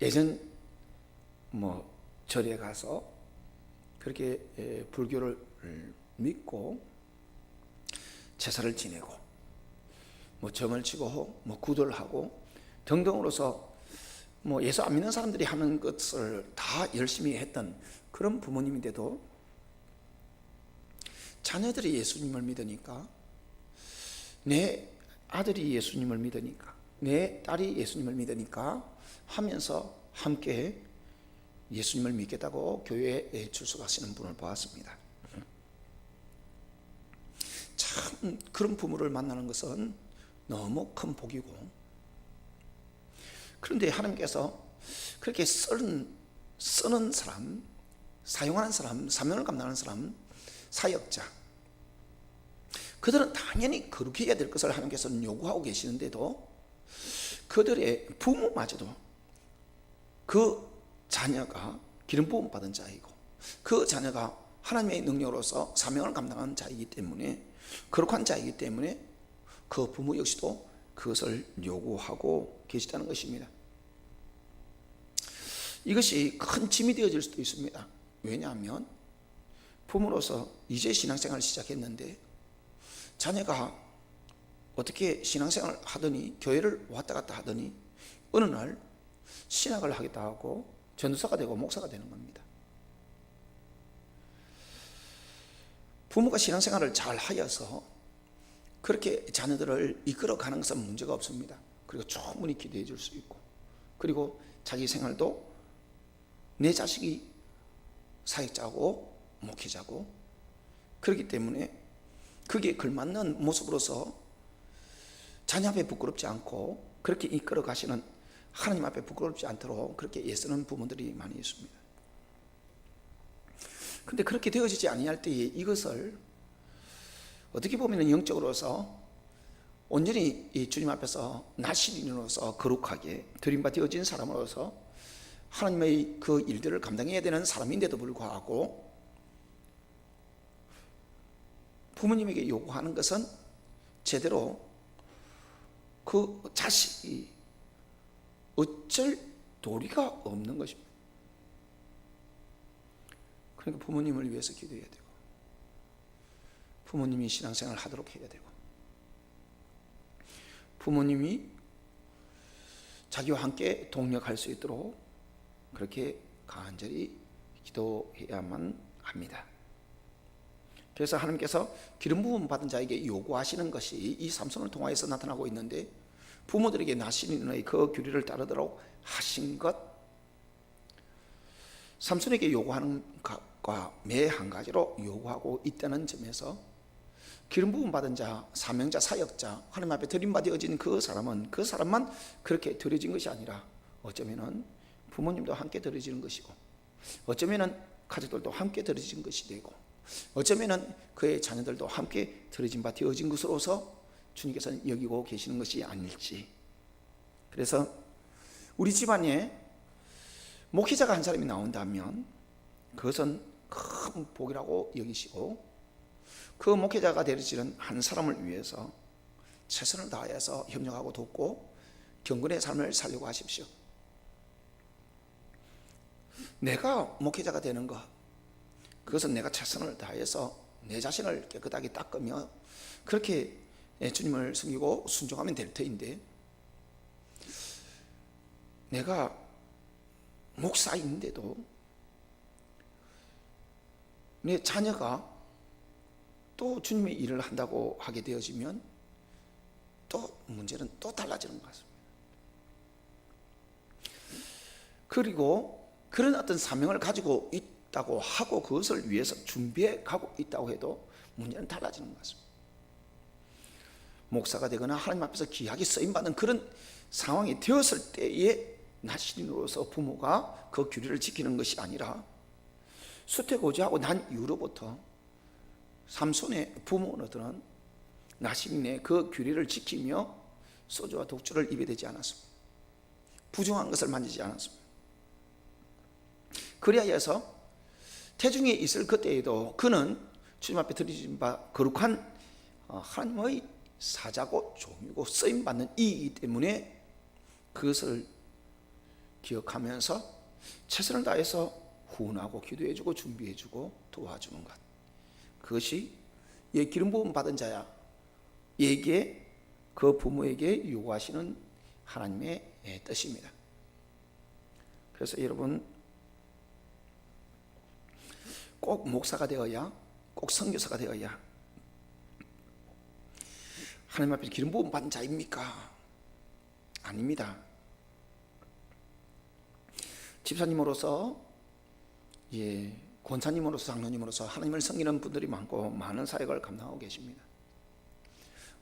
예전 절에 가서 그렇게 불교를 믿고 제사를 지내고 점을 치고 구도를 하고 등등으로서 예수 안 믿는 사람들이 하는 것을 다 열심히 했던 그런 부모님인데도 자녀들이 예수님을 믿으니까, 내 아들이 예수님을 믿으니까, 내 딸이 예수님을 믿으니까 하면서 함께 예수님을 믿겠다고 교회에 출석하시는 분을 보았습니다. 참 그런 부모를 만나는 것은 너무 큰 복이고, 그런데 하나님께서 그렇게 쓰는 사람, 사용하는 사람, 사명을 감당하는 사람, 사역자, 그들은 당연히 거룩해야 될 것을 하나님께서는 요구하고 계시는데도 그들의 부모마저도 그 자녀가 기름 부음 받은 자이고, 그 자녀가 하나님의 능력으로서 사명을 감당하는 자이기 때문에, 거룩한 자이기 때문에 그 부모 역시도 그것을 요구하고 계시다는 것입니다. 이것이 큰 짐이 되어질 수도 있습니다. 왜냐하면 부모로서 이제 신앙생활을 시작했는데 자녀가 어떻게 신앙생활을 하더니, 교회를 왔다 갔다 하더니 어느 날 신학을 하겠다 하고 전도사가 되고 목사가 되는 겁니다. 부모가 신앙생활을 잘 하여서 그렇게 자녀들을 이끌어가는 것은 문제가 없습니다. 그리고 충분히 기도해 줄 수 있고, 그리고 자기 생활도 내 자식이 사역자고 목회자고, 그렇기 때문에 그게 걸맞는 모습으로서 자녀 앞에 부끄럽지 않고 그렇게 이끌어 가시는, 하나님 앞에 부끄럽지 않도록 그렇게 애쓰는 부모들이 많이 있습니다. 근데 그렇게 되어지지 아니할 때에 이것을 어떻게 보면 영적으로서 온전히 이 주님 앞에서 나시린으로서 거룩하게 드림받아진 사람으로서 하나님의 그 일들을 감당해야 되는 사람인데도 불구하고 부모님에게 요구하는 것은 제대로 그 자식이 어쩔 도리가 없는 것입니다. 그러니까 부모님을 위해서 기도해야 되고, 부모님이 신앙생활을 하도록 해야 되고, 부모님이 자기와 함께 동력할 수 있도록 그렇게 간절히 기도해야만 합니다. 그래서 하나님께서 기름 부음 받은 자에게 요구하시는 것이 이 삼손을 통하여서 나타나고 있는데, 부모들에게 나시린의 그 규례를 따르도록 하신 것, 삼손에게 요구하는 것과 매 한 가지로 요구하고 있다는 점에서 기름 부음 받은 자, 사명자, 사역자, 하나님 앞에 드림받아진 그 사람만 그렇게 드려진 것이 아니라 어쩌면은 부모님도 함께 드려지는 것이고, 어쩌면은 가족들도 함께 드려진 것이 되고, 어쩌면은 그의 자녀들도 함께 드려진 바 되어진 것으로서 주님께서는 여기고 계시는 것이 아닐지. 그래서 우리 집안에 목회자가 한 사람이 나온다면 그것은 큰 복이라고 여기시고, 그 목회자가 되어지는 한 사람을 위해서 최선을 다해서 협력하고 돕고 경건의 삶을 살려고 하십시오. 내가 목회자가 되는 것, 그것은 내가 최선을 다해서 내 자신을 깨끗하게 닦으며 그렇게 주님을 섬기고 순종하면 될 터인데, 내가 목사인데도 내 자녀가 또 주님의 일을 한다고 하게 되어지면 또 문제는 또 달라지는 것 같습니다. 그리고 그런 어떤 사명을 가지고 있다고 하고 그것을 위해서 준비해 가고 있다고 해도 문제는 달라지는 것 같습니다. 목사가 되거나 하나님 앞에서 귀하게 쓰임받는 그런 상황이 되었을 때에 나시린으로서 부모가 그 규례를 지키는 것이 아니라 수태고지하고 난 이후로부터 삼손의 부모들은 나시린의 그 규례를 지키며 소주와 독주를 입에 대지 않았습니다. 부정한 것을 만지지 않았습니다. 그리하여서 태중에 있을 그때에도 그는 주님 앞에 드려진 바 거룩한 하나님의 사자고 종이고 쓰임받는 이이기 때문에 그것을 기억하면서 최선을 다해서 후원하고 기도해주고 준비해주고 도와주는 것, 그것이 기름 부음 받은 자에게 그 부모에게 요구하시는 하나님의 뜻입니다. 그래서 여러분 꼭 목사가 되어야, 꼭 선교사가 되어야 하나님 앞에 기름 부음 받은 자입니까? 아닙니다. 집사님으로서, 권사님으로서, 장로님으로서 하나님을 섬기는 분들이 많고 많은 사역을 감당하고 계십니다.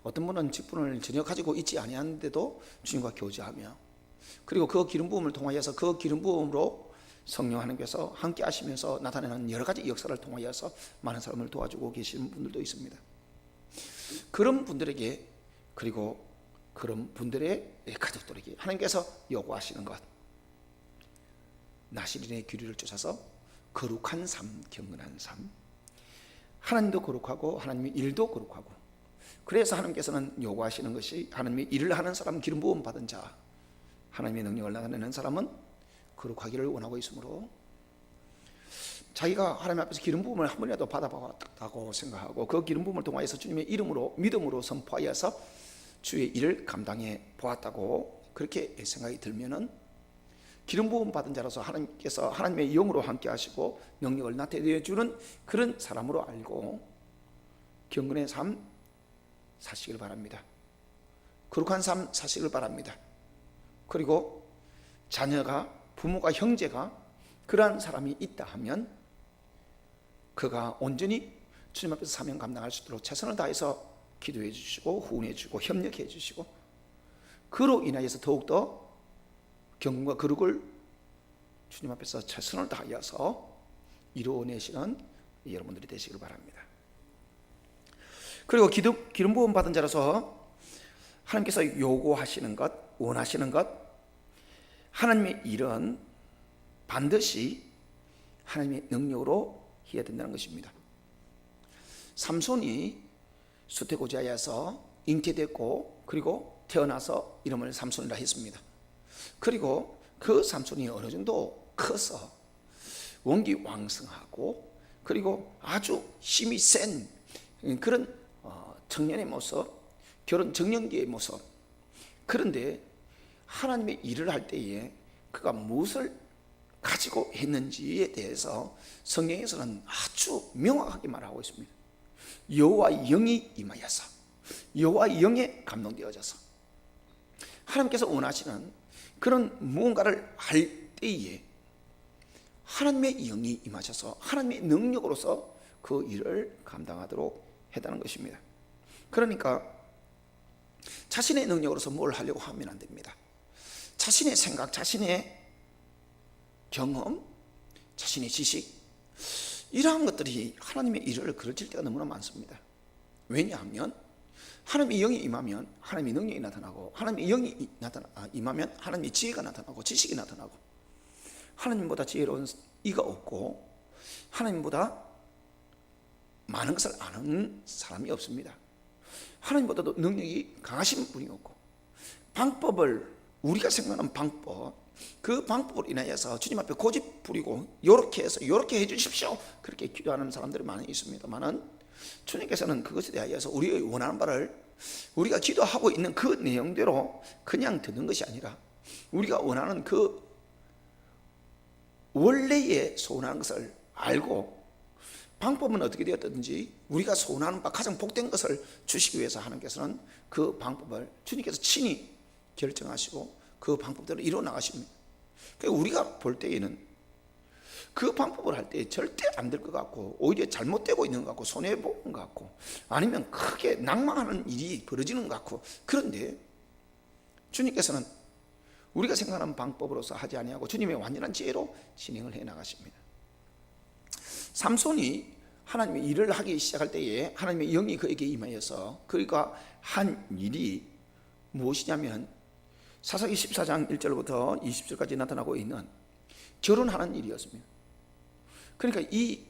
어떤 분은 직분을 전혀 가지고 있지 아니하는데도 주님과 교제하며, 그리고 그 기름 부음을 통하여서 그 기름 부음으로 성령 하나님께서 함께 하시면서 나타내는 여러 가지 역사를 통하여서 많은 사람을 도와주고 계시는 분들도 있습니다. 그런 분들에게, 그리고 그런 분들의 가족들에게 하나님께서 요구하시는 것, 나시린의 규례를 쫓아서 거룩한 삶, 경건한 삶, 하나님도 거룩하고 하나님의 일도 거룩하고, 그래서 하나님께서는 요구하시는 것이 하나님의 일을 하는 사람, 기름 부음 받은 자, 하나님의 능력을 나타내는 사람은 거룩하기를 원하고 있으므로 자기가 하나님 앞에서 기름 부음을 한 번이라도 받아봤다고 생각하고 그 기름 부음을 통하여서 주님의 이름으로 믿음으로 선포하여서 주의 일을 감당해 보았다고 그렇게 생각이 들면은 기름 부음 받은 자로서 하나님께서 하나님의 영으로 함께 하시고 능력을 나타내 주는 그런 사람으로 알고 경건의 삶, 사시길 바랍니다. 거룩한 삶 사시길 바랍니다. 그리고 자녀가, 부모가, 형제가 그러한 사람이 있다 하면 그가 온전히 주님 앞에서 사명 감당할 수 있도록 최선을 다해서 기도해 주시고 후원해 주시고 협력해 주시고, 그로 인하여서 더욱더 경건과 거룩을 주님 앞에서 최선을 다하여서 이루어내시는 여러분들이 되시길 바랍니다. 그리고 기름 부음 받은 자로서 하나님께서 요구하시는 것, 원하시는 것, 하나님의 일은 반드시 하나님의 능력으로 해야 된다는 것입니다. 삼손이 수태고지하여서 잉태됐고 그리고 태어나서 이름을 삼손이라 했습니다. 그리고 그 삼손이 어느 정도 커서 원기 왕성하고 그리고 아주 힘이 센 그런 청년의 모습, 결혼 정년기의 모습. 그런데 하나님의 일을 할 때에 그가 무엇을 가지고 했는지에 대해서 성경에서는 아주 명확하게 말하고 있습니다. 여호와의 영이 임하여서, 여호와의 영에 감동되어져서 하나님께서 원하시는 그런 무언가를 할 때에 하나님의 영이 임하셔서 하나님의 능력으로서 그 일을 감당하도록 했다는 것입니다. 그러니까 자신의 능력으로서 뭘 하려고 하면 안 됩니다. 자신의 생각, 자신의 경험, 자신의 지식, 이러한 것들이 하나님의 일을 그르칠 때가 너무나 많습니다. 왜냐하면 하나님의 영이 임하면 하나님의 능력이 나타나고, 하나님의 영이 임하면 하나님의 지혜가 나타나고 지식이 나타나고, 하나님보다 지혜로운 이가 없고 하나님보다 많은 것을 아는 사람이 없습니다. 하나님보다도 능력이 강하신 분이 없고, 방법을, 우리가 생각하는 방법, 그 방법으로 인하여서 주님 앞에 고집 부리고 요렇게 해서 요렇게 해주십시오 그렇게 기도하는 사람들이 많이 있습니다만은, 주님께서는 그것에 대하여서 우리의 원하는 바를 우리가 기도하고 있는 그 내용대로 그냥 듣는 것이 아니라 우리가 원하는 그 원래의 소원하는 것을 알고, 방법은 어떻게 되었든지 우리가 소원하는 바 가장 복된 것을 주시기 위해서 하나님께서는 그 방법을 주님께서 친히 결정하시고 그 방법대로 이루어 나가십니다. 그러니까 우리가 볼 때에는 그 방법을 할 때 절대 안 될 것 같고, 오히려 잘못되고 있는 것 같고, 손해보는 것 같고, 아니면 크게 낭망하는 일이 벌어지는 것 같고, 그런데 주님께서는 우리가 생각하는 방법으로서 하지 아니하고 주님의 완전한 지혜로 진행을 해 나가십니다. 삼손이 하나님의 일을 하기 시작할 때에 하나님의 영이 그에게 임하여서 그가 한 일이 무엇이냐면, 사사기 14장 1절부터 20절까지 나타나고 있는 결혼하는 일이었습니다. 그러니까 이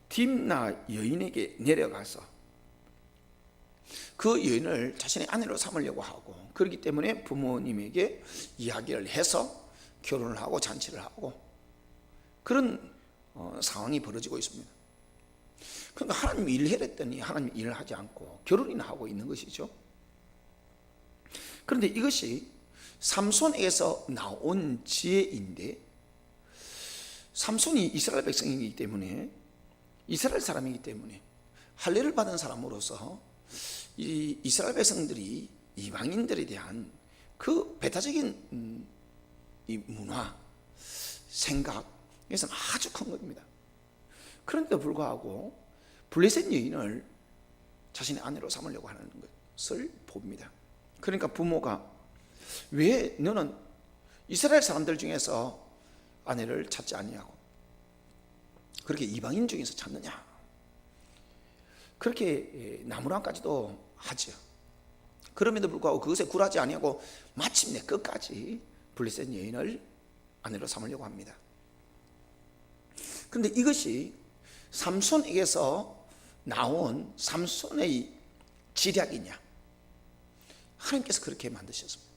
딥나 여인에게 내려가서 그 여인을 자신의 아내로 삼으려고 하고, 그렇기 때문에 부모님에게 이야기를 해서 결혼을 하고 잔치를 하고 그런 상황이 벌어지고 있습니다. 그러니까 하나님 일을 해랬더니 하나님 일을 하지 않고 결혼이나 하고 있는 것이죠. 그런데 이것이 삼손에게서 나온 지혜인데, 삼손이 이스라엘 백성이기 때문에, 이스라엘 사람이기 때문에 할례를 받은 사람으로서 이 이스라엘 백성들이 이방인들에 대한 그 배타적인 이 문화, 생각, 이것은 아주 큰 겁니다. 그런데도 불구하고 블레셋 여인을 자신의 아내로 삼으려고 하는 것을 봅니다. 그러니까 부모가 왜 너는 이스라엘 사람들 중에서 아내를 찾지 아니하고 그렇게 이방인 중에서 찾느냐, 그렇게 나무란까지도 하죠. 그럼에도 불구하고 그것에 굴하지 아니하고 마침내 끝까지 블레셋 여인을 아내로 삼으려고 합니다. 그런데 이것이 삼손에게서 나온 삼손의 지략이냐? 하나님께서 그렇게 만드셨습니다.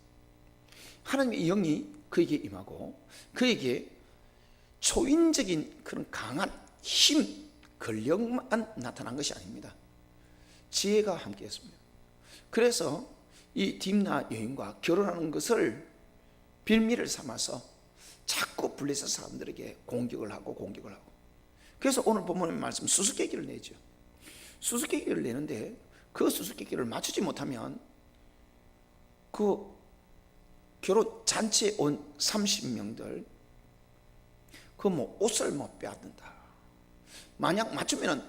하나님의 영이 그에게 임하고 그에게 초인적인 그런 강한 힘, 권력만 나타난 것이 아닙니다. 지혜가 함께했습니다. 그래서 이 딥나 여인과 결혼하는 것을 빌미를 삼아서 자꾸 블레셋 사람들에게 공격을 하고 그래서 오늘 본문의 말씀 수수께끼를 내죠. 수수께끼를 내는데 그 수수께끼를 맞추지 못하면 그 결혼 잔치에 온 30명들 그 뭐 옷을 못 빼앗는다, 만약 맞추면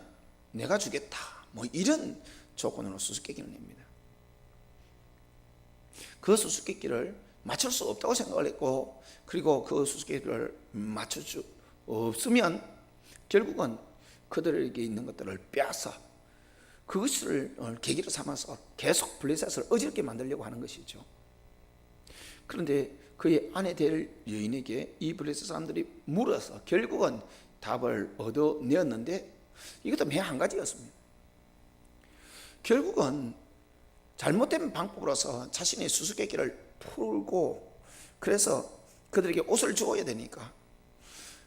내가 주겠다, 뭐 이런 조건으로 수수께끼를 냅니다. 그 수수께끼를 맞출 수 없다고 생각을 했고, 그리고 그 수수께끼를 맞출 수 없으면 결국은 그들에게 있는 것들을 빼앗아 그것을 계기로 삼아서 계속 블레셋을 어지럽게 만들려고 하는 것이죠. 그런데 그의 아내 될 여인에게 이 블레셋 사람들이 물어서 결국은 답을 얻어내었는데, 이것도 매 한 가지였습니다. 결국은 잘못된 방법으로서 자신의 수수께끼를 풀고, 그래서 그들에게 옷을 주어야 되니까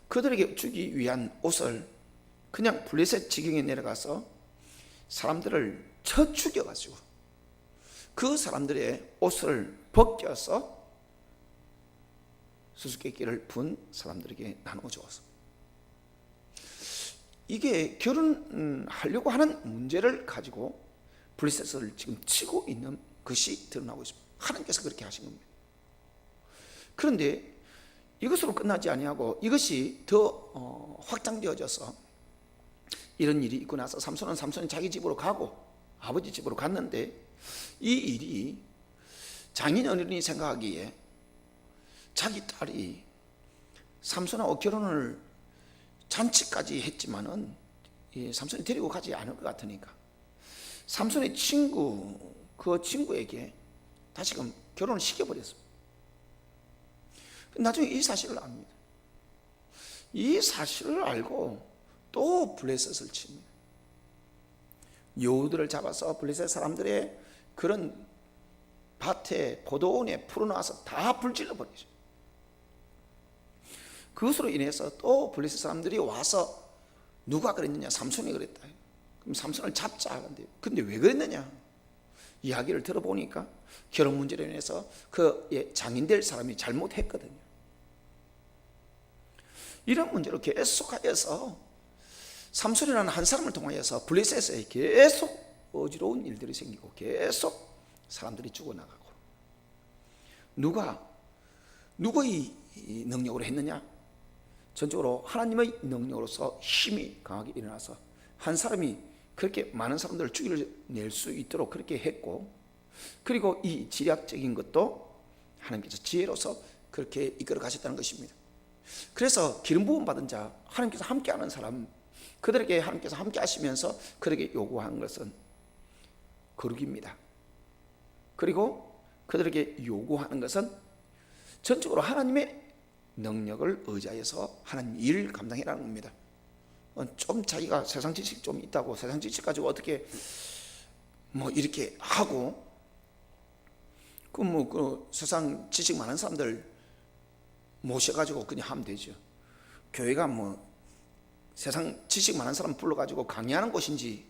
그들에게 주기 위한 옷을 그냥 블레셋 지경에 내려가서 사람들을 쳐 죽여가지고 그 사람들의 옷을 벗겨서 수수께끼를 푼 사람들에게 나누어 주었어. 이게 결혼하려고 하는 문제를 가지고 블레셋을 지금 치고 있는 것이 드러나고 있습니다. 하나님께서 그렇게 하신 겁니다. 그런데 이것으로 끝나지 아니하고 이것이 더 확장되어져서 이런 일이 있고 나서 삼손이 자기 집으로 가고 아버지 집으로 갔는데, 이 일이 장인어른이 생각하기에 자기 딸이 삼손하고 결혼을 잔치까지 했지만은 삼손이 데리고 가지 않을 것 같으니까 삼손의 친구, 그 친구에게 다시금 결혼을 시켜버렸습니다. 나중에 이 사실을 압니다. 이 사실을 알고 또 블레셋을 칩니다. 여우들을 잡아서 블레셋 사람들의 그런 밭에 포도원에 풀어놔서 다 불질러 버리죠. 그것으로 인해서 또 블레셋 사람들이 와서 누가 그랬느냐? 삼손이 그랬다. 그럼 삼손을 잡자 하는데, 근데 왜 그랬느냐? 이야기를 들어보니까 결혼 문제로 인해서 그 장인될 사람이 잘못했거든요. 이런 문제로 계속하여서 삼손이라는 한 사람을 통하여서 블레셋에 계속 어지러운 일들이 생기고 계속 사람들이 죽어나가고, 누구의 능력으로 했느냐? 전적으로 하나님의 능력으로서 힘이 강하게 일어나서 한 사람이 그렇게 많은 사람들을 죽여낼 수 있도록 그렇게 했고, 그리고 이 지략적인 것도 하나님께서 지혜로서 그렇게 이끌어 가셨다는 것입니다. 그래서 기름 부음 받은 자, 하나님께서 함께하는 사람, 그들에게 하나님께서 함께 하시면서 그들에게 요구한 것은 거룩입니다. 그리고 그들에게 요구하는 것은 전적으로 하나님의 능력을 의지하여서 하나님 일을 감당해라는 겁니다. 좀 자기가 세상 지식 좀 있다고 세상 지식 가지고 어떻게 뭐 이렇게 하고 그 세상 지식 많은 사람들 모셔가지고 그냥 하면 되죠. 교회가 뭐 세상 지식 많은 사람 불러가지고 강의하는 곳인지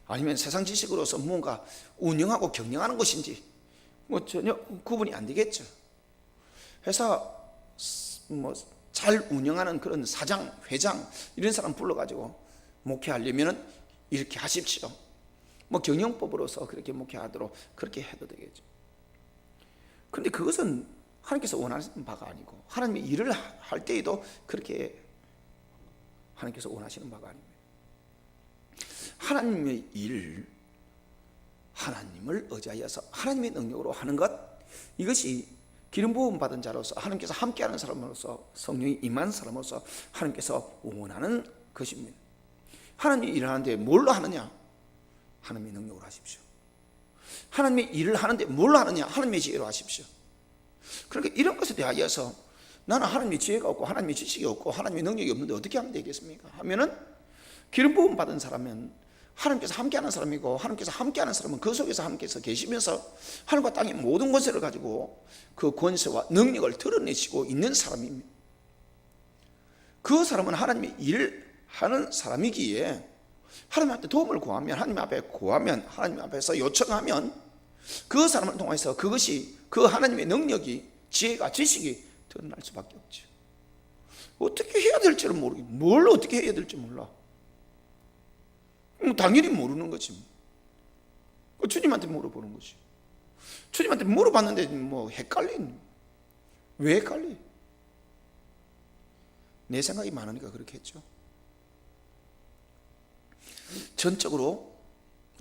아니면 세상 지식으로서 뭔가 운영하고 경영하는 곳인지 뭐 전혀 구분이 안 되겠죠. 회사 뭐 잘 운영하는 그런 사장, 회장 이런 사람 불러가지고 목회하려면은 이렇게 하십시오. 뭐 경영법으로서 그렇게 목회하도록 그렇게 해도 되겠죠. 그런데 그것은 하나님께서 원하시는 바가 아니고, 하나님의 일을 할 때에도 그렇게 하나님께서 원하시는 바가 아닙니다. 하나님의 일, 하나님을 의지하여서 하나님의 능력으로 하는 것, 이것이 기름 부음 받은 자로서 하나님께서 함께하는 사람으로서 성령이 임한 사람으로서 하나님께서 원하는 것입니다. 하나님이 일을 하는데 뭘로 하느냐? 하나님의 능력으로 하십시오. 하나님의 일을 하는데 뭘로 하느냐? 하나님의 지혜로 하십시오. 그러니까 이런 것에 대하여서 나는 하나님의 지혜가 없고 하나님의 지식이 없고 하나님의 능력이 없는데 어떻게 하면 되겠습니까? 하면은 기름 부음 받은 사람은 하나님께서 함께하는 사람이고, 하나님께서 함께하는 사람은 그 속에서 하나님께서 계시면서 하늘과 땅의 모든 권세를 가지고 그 권세와 능력을 드러내시고 있는 사람입니다. 그 사람은 하나님의 일을 하는 사람이기에 하나님한테 도움을 구하면, 하나님 앞에 구하면, 하나님 앞에서 요청하면 그 사람을 통해서 그것이 그 하나님의 능력이, 지혜가, 지식이 드러날 수밖에 없죠. 어떻게 해야 될지를 모르고, 뭘 어떻게 해야 될지 몰라. 당연히 모르는 거지. 그 주님한테 물어보는 거지. 주님한테 물어봤는데 뭐 헷갈린. 왜 헷갈리? 내 생각이 많으니까 그렇게 했죠. 전적으로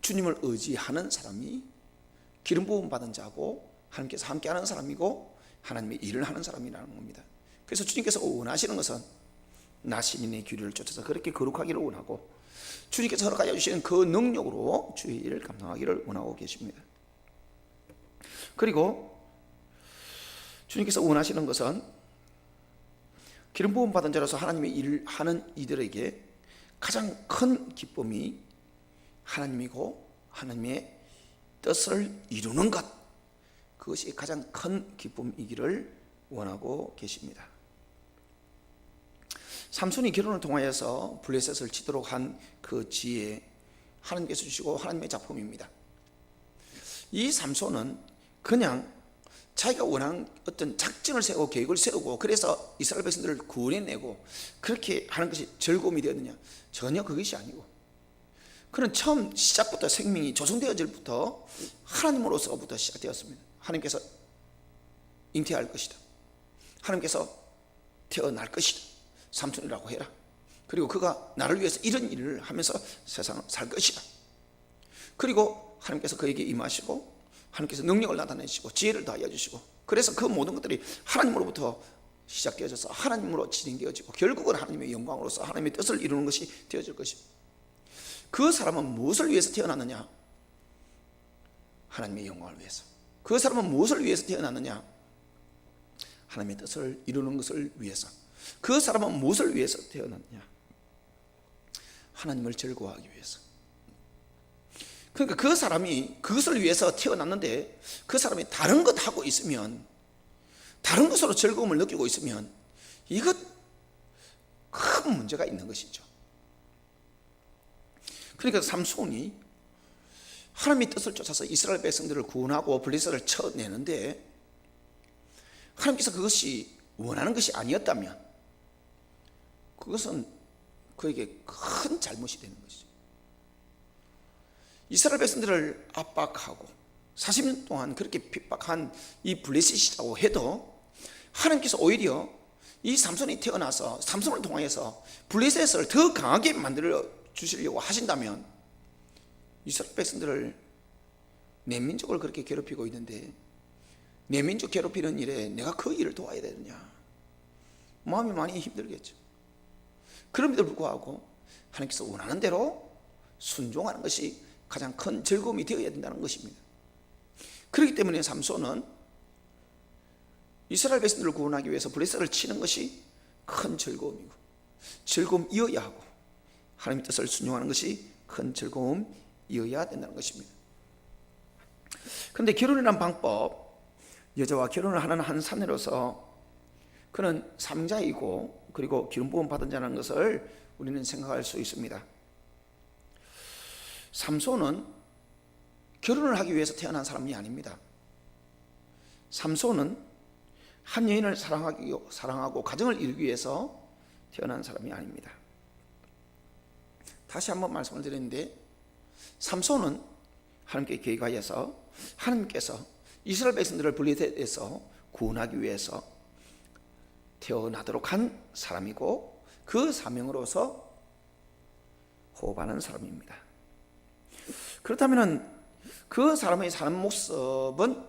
주님을 의지하는 사람이 기름 부음 받은 자고 하나님께서 함께하는 사람이고 하나님의 일을 하는 사람이라는 겁니다. 그래서 주님께서 원하시는 것은 나 시민의 규례를 쫓아서 그렇게 거룩하기를 원하고 주님께서 허락하여 주시는 그 능력으로 주의 일을 감당하기를 원하고 계십니다. 그리고 주님께서 원하시는 것은 기름 부음 받은 자로서 하나님의 일을 하는 이들에게 가장 큰 기쁨이 하나님이고 하나님의 뜻을 이루는 것, 그것이 가장 큰 기쁨이기를 원하고 계십니다. 삼손이 결혼을 통하여서 블레셋을 치도록 한 그 지혜, 하나님께서 주시고 하나님의 작품입니다. 이 삼손은 그냥 자기가 원하는 어떤 작전을 세우고 계획을 세우고 그래서 이스라엘 백성들을 구원해내고 그렇게 하는 것이 즐거움이 되었느냐? 전혀 그것이 아니고, 그는 처음 시작부터 생명이 조성되어질부터 하나님으로서부터 시작되었습니다. 하나님께서 잉태할 것이다, 하나님께서 태어날 것이다, 삼손이라고 해라. 그리고 그가 나를 위해서 이런 일을 하면서 세상을 살 것이다. 그리고 하나님께서 그에게 임하시고 하나님께서 능력을 나타내시고 지혜를 더하여 주시고, 그래서 그 모든 것들이 하나님으로부터 시작되어져서 하나님으로 진행되어지고 결국은 하나님의 영광으로서 하나님의 뜻을 이루는 것이 되어질 것입니다. 그 사람은 무엇을 위해서 태어났느냐? 하나님의 영광을 위해서. 그 사람은 무엇을 위해서 태어났느냐? 하나님의 뜻을 이루는 것을 위해서. 그 사람은 무엇을 위해서 태어났느냐? 하나님을 즐거워하기 위해서. 그러니까 그 사람이 그것을 위해서 태어났는데 그 사람이 다른 것 하고 있으면, 다른 것으로 즐거움을 느끼고 있으면 이것 큰 문제가 있는 것이죠. 그러니까 삼손이 하나님의 뜻을 쫓아서 이스라엘 백성들을 구원하고 블레셋을 쳐내는데 하나님께서 그것이 원하는 것이 아니었다면 그것은 그에게 큰 잘못이 되는 것이죠. 이스라엘 백성들을 압박하고 40년 동안 그렇게 핍박한 이 블레셋이라고 해도 하나님께서 오히려 이 삼손이 태어나서 삼손을 통하여서 블레셋을 더 강하게 만들어 주시려고 하신다면 이스라엘 백성들을 내 민족을 그렇게 괴롭히고 있는데 내 민족 괴롭히는 일에 내가 그 일을 도와야 되느냐? 마음이 많이 힘들겠죠. 그럼에도 불구하고 하나님께서 원하는 대로 순종하는 것이 가장 큰 즐거움이 되어야 된다는 것입니다. 그렇기 때문에 삼손은 이스라엘 백성들을 구원하기 위해서 블레셋을 치는 것이 큰 즐거움이고 즐거움이어야 하고 하나님의 뜻을 순종하는 것이 큰 즐거움이어야 된다는 것입니다. 그런데 결혼이란 방법, 여자와 결혼을 하는 한 사내로서 그는 삼자이고 그리고 기름 부음 받은 자라는 것을 우리는 생각할 수 있습니다. 삼손은 결혼을 하기 위해서 태어난 사람이 아닙니다. 삼손은 한 여인을 사랑하고 가정을 이루기 위해서 태어난 사람이 아닙니다. 다시 한번 말씀을 드리는데 삼손은 하나님께 계획하여서 하나님께서 이스라엘 백성들을 블레셋에서 구원하기 위해서 태어나도록 한 사람이고 그 사명으로서 호흡하는 사람입니다. 그렇다면 그 사람의 사는 모습은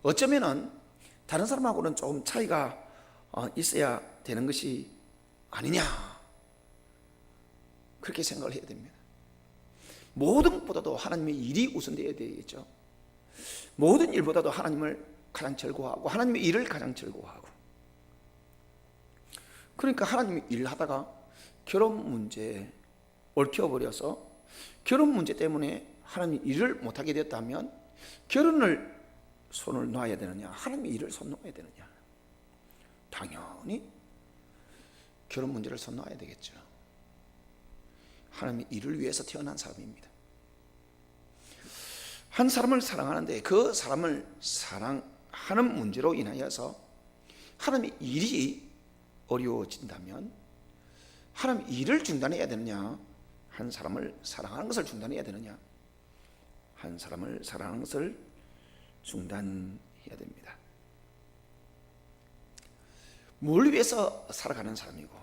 어쩌면 다른 사람하고는 조금 차이가 있어야 되는 것이 아니냐, 그렇게 생각을 해야 됩니다. 모든 것보다도 하나님의 일이 우선되어야 되겠죠. 모든 일보다도 하나님을 가장 즐거워하고 하나님의 일을 가장 즐거워하고, 그러니까 하나님의 일을 하다가 결혼 문제에 얽혀버려서 결혼 문제 때문에 하나님의 일을 못하게 됐다면 결혼을 손을 놔야 되느냐, 하나님의 일을 손 놓아야 되느냐? 당연히 결혼 문제를 손 놔야 되겠죠. 하나님의 일을 위해서 태어난 사람입니다. 한 사람을 사랑하는데 그 사람을 사랑하는 문제로 인하여서 하나님의 일이 어려워진다면 하나님의 일을 중단해야 되느냐, 한 사람을 사랑하는 것을 중단해야 되느냐? 한 사람을 사랑하는 것을 중단해야 됩니다. 뭘 위해서 살아가는 사람이고,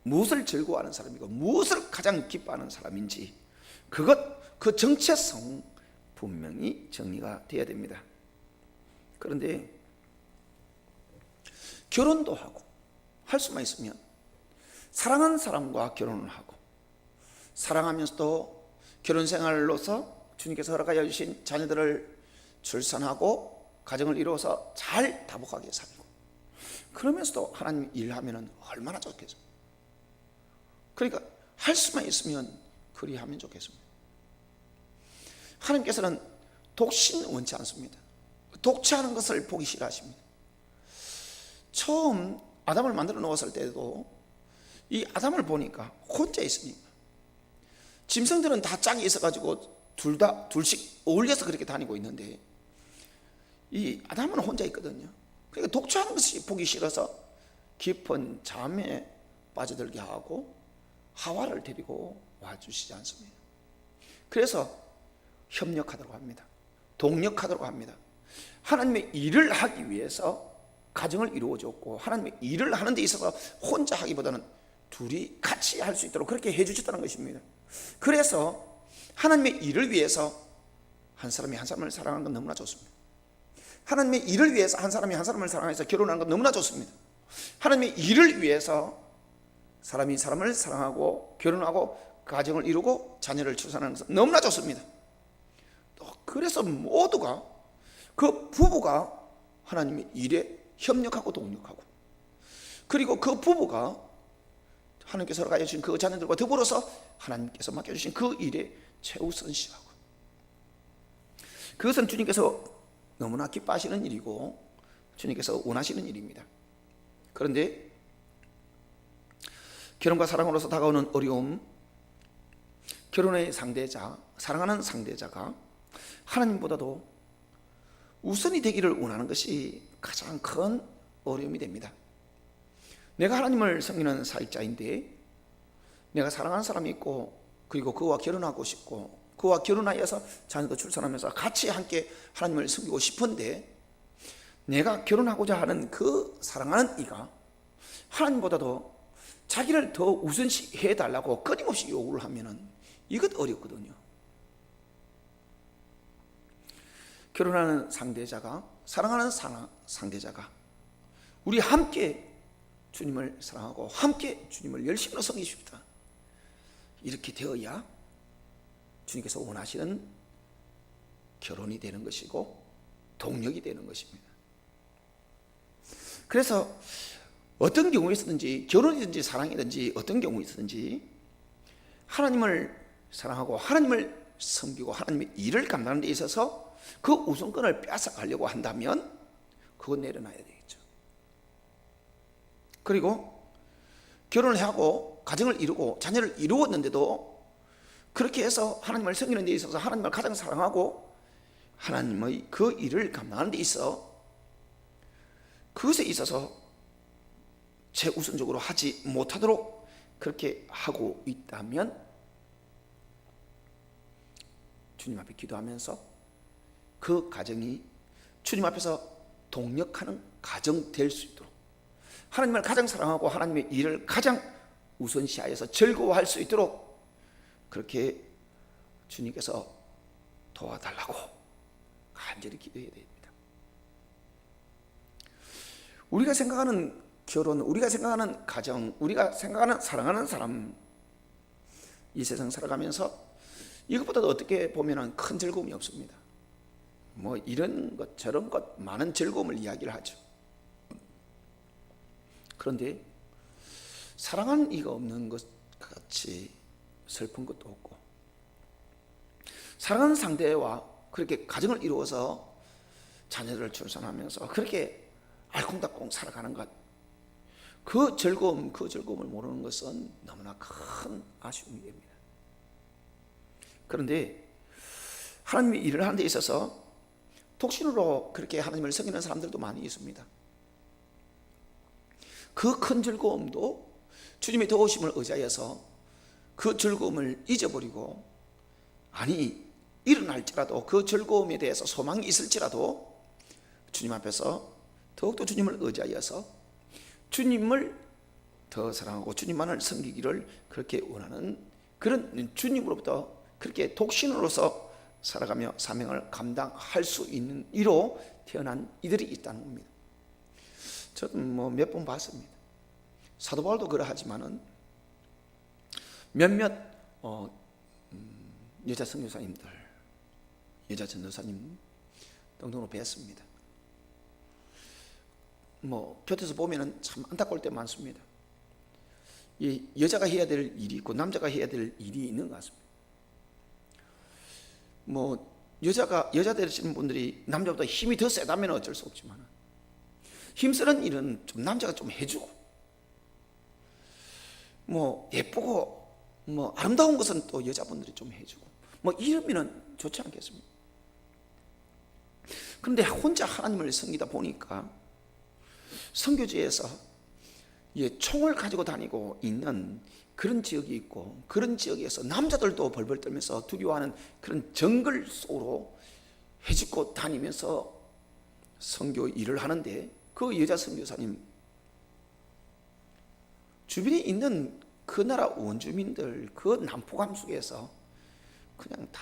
무엇을 즐거워하는 사람이고, 무엇을 가장 기뻐하는 사람인지, 그 정체성 분명히 정리가 되어야 됩니다. 그런데 결혼도 하고 할 수만 있으면 사랑하는 사람과 결혼을 하고, 사랑하면서도 결혼 생활로서 주님께서 허락하여 주신 자녀들을 출산하고 가정을 이루어서 잘 다복하게 살고, 그러면서도 하나님 일하면 얼마나 좋겠어요. 그러니까 할 수만 있으면 그리하면 좋겠습니다. 하나님께서는 독신 원치 않습니다. 독취하는 것을 보기 싫어하십니다. 처음 아담을 만들어 놓았을 때도 이 아담을 보니까 혼자 있으니까, 짐승들은 다 짝이 있어가지고 둘씩 어울려서 그렇게 다니고 있는데 이 아담은 혼자 있거든요. 그러니까 독취하는 것이 보기 싫어서 깊은 잠에 빠져들게 하고 하와를 데리고 와주시지 않습니다. 그래서 협력하도록 합니다. 동력하도록 합니다. 하나님의 일을 하기 위해서 가정을 이루어줬고, 하나님의 일을 하는 데 있어서 혼자 하기보다는 둘이 같이 할 수 있도록 그렇게 해주셨다는 것입니다. 그래서 하나님의 일을 위해서 한 사람이 한 사람을 사랑하는 건 너무나 좋습니다. 하나님의 일을 위해서 한 사람이 한 사람을 사랑해서 결혼하는 건 너무나 좋습니다. 하나님의 일을 위해서 사람이 사람을 사랑하고 결혼하고 가정을 이루고 자녀를 출산하는 것은 너무나 좋습니다. 또 그래서 모두가, 그 부부가 하나님의 일에 협력하고 동력하고, 그리고 그 부부가 하나님께서 허락하여 주신 그 자녀들과 더불어서 하나님께서 맡겨주신 그 일에 최우선시하고, 그것은 주님께서 너무나 기뻐하시는 일이고 주님께서 원하시는 일입니다. 그런데 결혼과 사랑으로서 다가오는 어려움, 결혼의 상대자, 사랑하는 상대자가 하나님보다도 우선이 되기를 원하는 것이 가장 큰 어려움이 됩니다. 내가 하나님을 섬기는 사역자인데 내가 사랑하는 사람이 있고, 그리고 그와 결혼하고 싶고, 그와 결혼하여서 자녀도 출산하면서 같이 함께 하나님을 섬기고 싶은데, 내가 결혼하고자 하는 그 사랑하는 이가 하나님보다도 자기를 더 우선시 해달라고 끊임없이 요구를 하면은 이것 어렵거든요. 결혼하는 상대자가, 사랑하는 상대자가 우리 함께 주님을 사랑하고 함께 주님을 열심히 섬기십시다, 이렇게 되어야 주님께서 원하시는 결혼이 되는 것이고 동력이 되는 것입니다. 그래서 어떤 경우에 있었든지, 결혼이든지 사랑이든지 어떤 경우에 있었든지 하나님을 사랑하고 하나님을 섬기고 하나님의 일을 감당하는 데 있어서 그 우선권을 뺏어가려고 한다면 그건 내려놔야 되겠죠. 그리고 결혼을 하고 가정을 이루고 자녀를 이루었는데도 그렇게 해서 하나님을 섬기는 데 있어서 하나님을 가장 사랑하고 하나님의 그 일을 감당하는 데 있어 그것에 있어서 최우선적으로 하지 못하도록 그렇게 하고 있다면 주님 앞에 기도하면서 그 가정이 주님 앞에서 동력하는 가정 될 수 있도록, 하나님을 가장 사랑하고 하나님의 일을 가장 우선시하여서 즐거워할 수 있도록 그렇게 주님께서 도와달라고 간절히 기도해야 됩니다. 우리가 생각하는 결혼, 우리가 생각하는 가정, 우리가 생각하는 사랑하는 사람, 이 세상 살아가면서 이것보다도 어떻게 보면 큰 즐거움이 없습니다. 뭐 이런 것 저런 것 많은 즐거움을 이야기를 하죠. 그런데 사랑하는 이가 없는 것 같이 슬픈 것도 없고, 사랑하는 상대와 그렇게 가정을 이루어서 자녀들을 출산하면서 그렇게 알콩달콩 살아가는 것, 그 즐거움을 모르는 것은 너무나 큰 아쉬움이 됩니다. 그런데 하나님의 일을 하는 데 있어서 독신으로 그렇게 하나님을 섬기는 사람들도 많이 있습니다. 그 큰 즐거움도 주님의 도우심을 의지하여서 그 즐거움을 잊어버리고, 아니 일어날지라도 그 즐거움에 대해서 소망이 있을지라도 주님 앞에서 더욱더 주님을 의지하여서 주님을 더 사랑하고 주님만을 섬기기를 그렇게 원하는 그런 주님으로부터 그렇게 독신으로서 살아가며 사명을 감당할 수 있는 이로 태어난 이들이 있다는 겁니다. 저도 몇 번 봤습니다. 사도 바울도 그러하지만은 몇몇 여자 선교사님들, 여자 전도사님 등등으로 뵀습니다. 곁에서 보면은 참 안타까울 때 많습니다. 이 여자가 해야 될 일이 있고 남자가 해야 될 일이 있는 것 같습니다. 여자 되시는 분들이 남자보다 힘이 더 세다면 어쩔 수 없지만 힘쓰는 일은 좀 남자가 좀 해주고 예쁘고 아름다운 것은 또 여자분들이 좀 해주고 이러면은 좋지 않겠습니까? 그런데 혼자 하나님을 섬기다 보니까 선교지에서 총을 가지고 다니고 있는 그런 지역이 있고 그런 지역에서 남자들도 벌벌 떨면서 두려워하는 그런 정글 속으로 헤집고 다니면서 선교 일을 하는데 그 여자 선교사님 주변에 있는 그 나라 원주민들 그 난폭함 속에서 그냥 다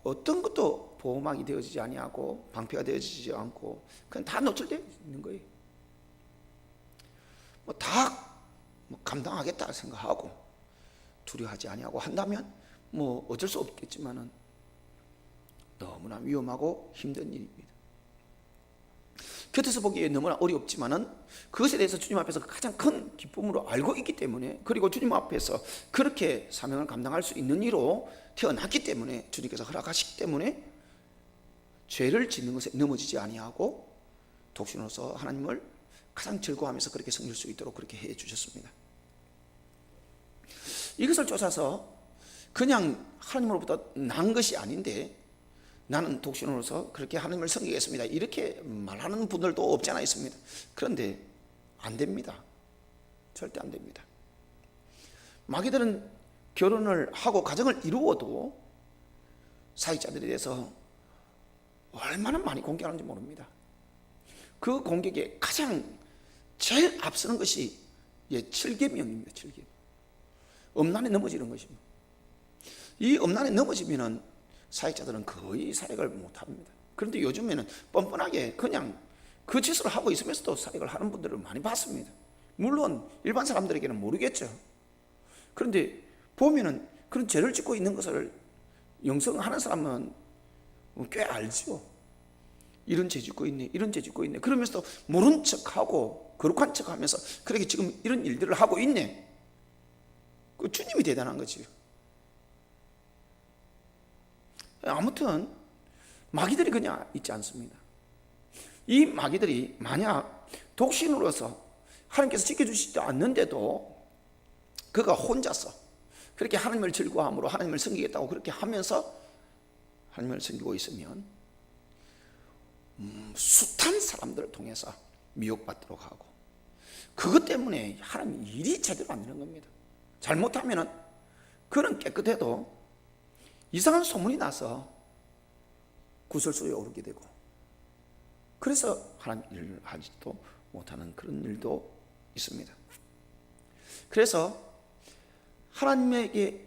어떤 것도 보호막이 되어지지 아니하고 방패가 되어지지 않고 그냥 다 노출되어 있는 거예요. 다 감당하겠다 생각하고 두려워하지 아니하고 한다면 어쩔 수 없겠지만은 너무나 위험하고 힘든 일입니다. 곁에서 보기에 너무나 어렵지만은 그것에 대해서 주님 앞에서 가장 큰 기쁨으로 알고 있기 때문에 그리고 주님 앞에서 그렇게 사명을 감당할 수 있는 이로 태어났기 때문에 주님께서 허락하시기 때문에 죄를 짓는 것에 넘어지지 아니하고 독신으로서 하나님을 가장 즐거워하면서 그렇게 섬길 수 있도록 그렇게 해 주셨습니다. 이것을 쫓아서 그냥 하나님으로부터 난 것이 아닌데 나는 독신으로서 그렇게 하나님을 섬기겠습니다 이렇게 말하는 분들도 없지 않아 있습니다. 그런데 안 됩니다. 절대 안 됩니다. 마귀들은 결혼을 하고 가정을 이루어도 사역자들에 대해서 얼마나 많이 공격하는지 모릅니다. 그 공격에 가장 제일 앞서는 것이 7계명입니다. 7계명. 음란에 넘어지는 것입니다. 이 음란에 넘어지면은 사역자들은 거의 사역을 못합니다. 그런데 요즘에는 뻔뻔하게 그냥 그 짓을 하고 있으면서도 사역을 하는 분들을 많이 봤습니다. 물론 일반 사람들에게는 모르겠죠. 그런데 보면은 그런 죄를 짓고 있는 것을 영성하는 사람은 꽤 알죠. 이런 죄 짓고 있네, 이런 죄 짓고 있네. 그러면서도 모른 척하고 거룩한 척하면서 그렇게 지금 이런 일들을 하고 있네. 그 주님이 대단한 거지요. 아무튼 마귀들이 그냥 있지 않습니다. 이 마귀들이 만약 독신으로서 하나님께서 지켜주시지 않는데도 그가 혼자서 그렇게 하나님을 즐거워함으로 하나님을 섬기겠다고 그렇게 하면서 하나님을 섬기고 있으면 숱한 사람들을 통해서 미혹받도록 하고 그것 때문에 하나님 일이 제대로 안 되는 겁니다. 잘못하면은 그는 깨끗해도 이상한 소문이 나서 구설수에 오르게 되고 그래서 하나님 일을 하지도 못하는 그런 일도 있습니다. 그래서 하나님의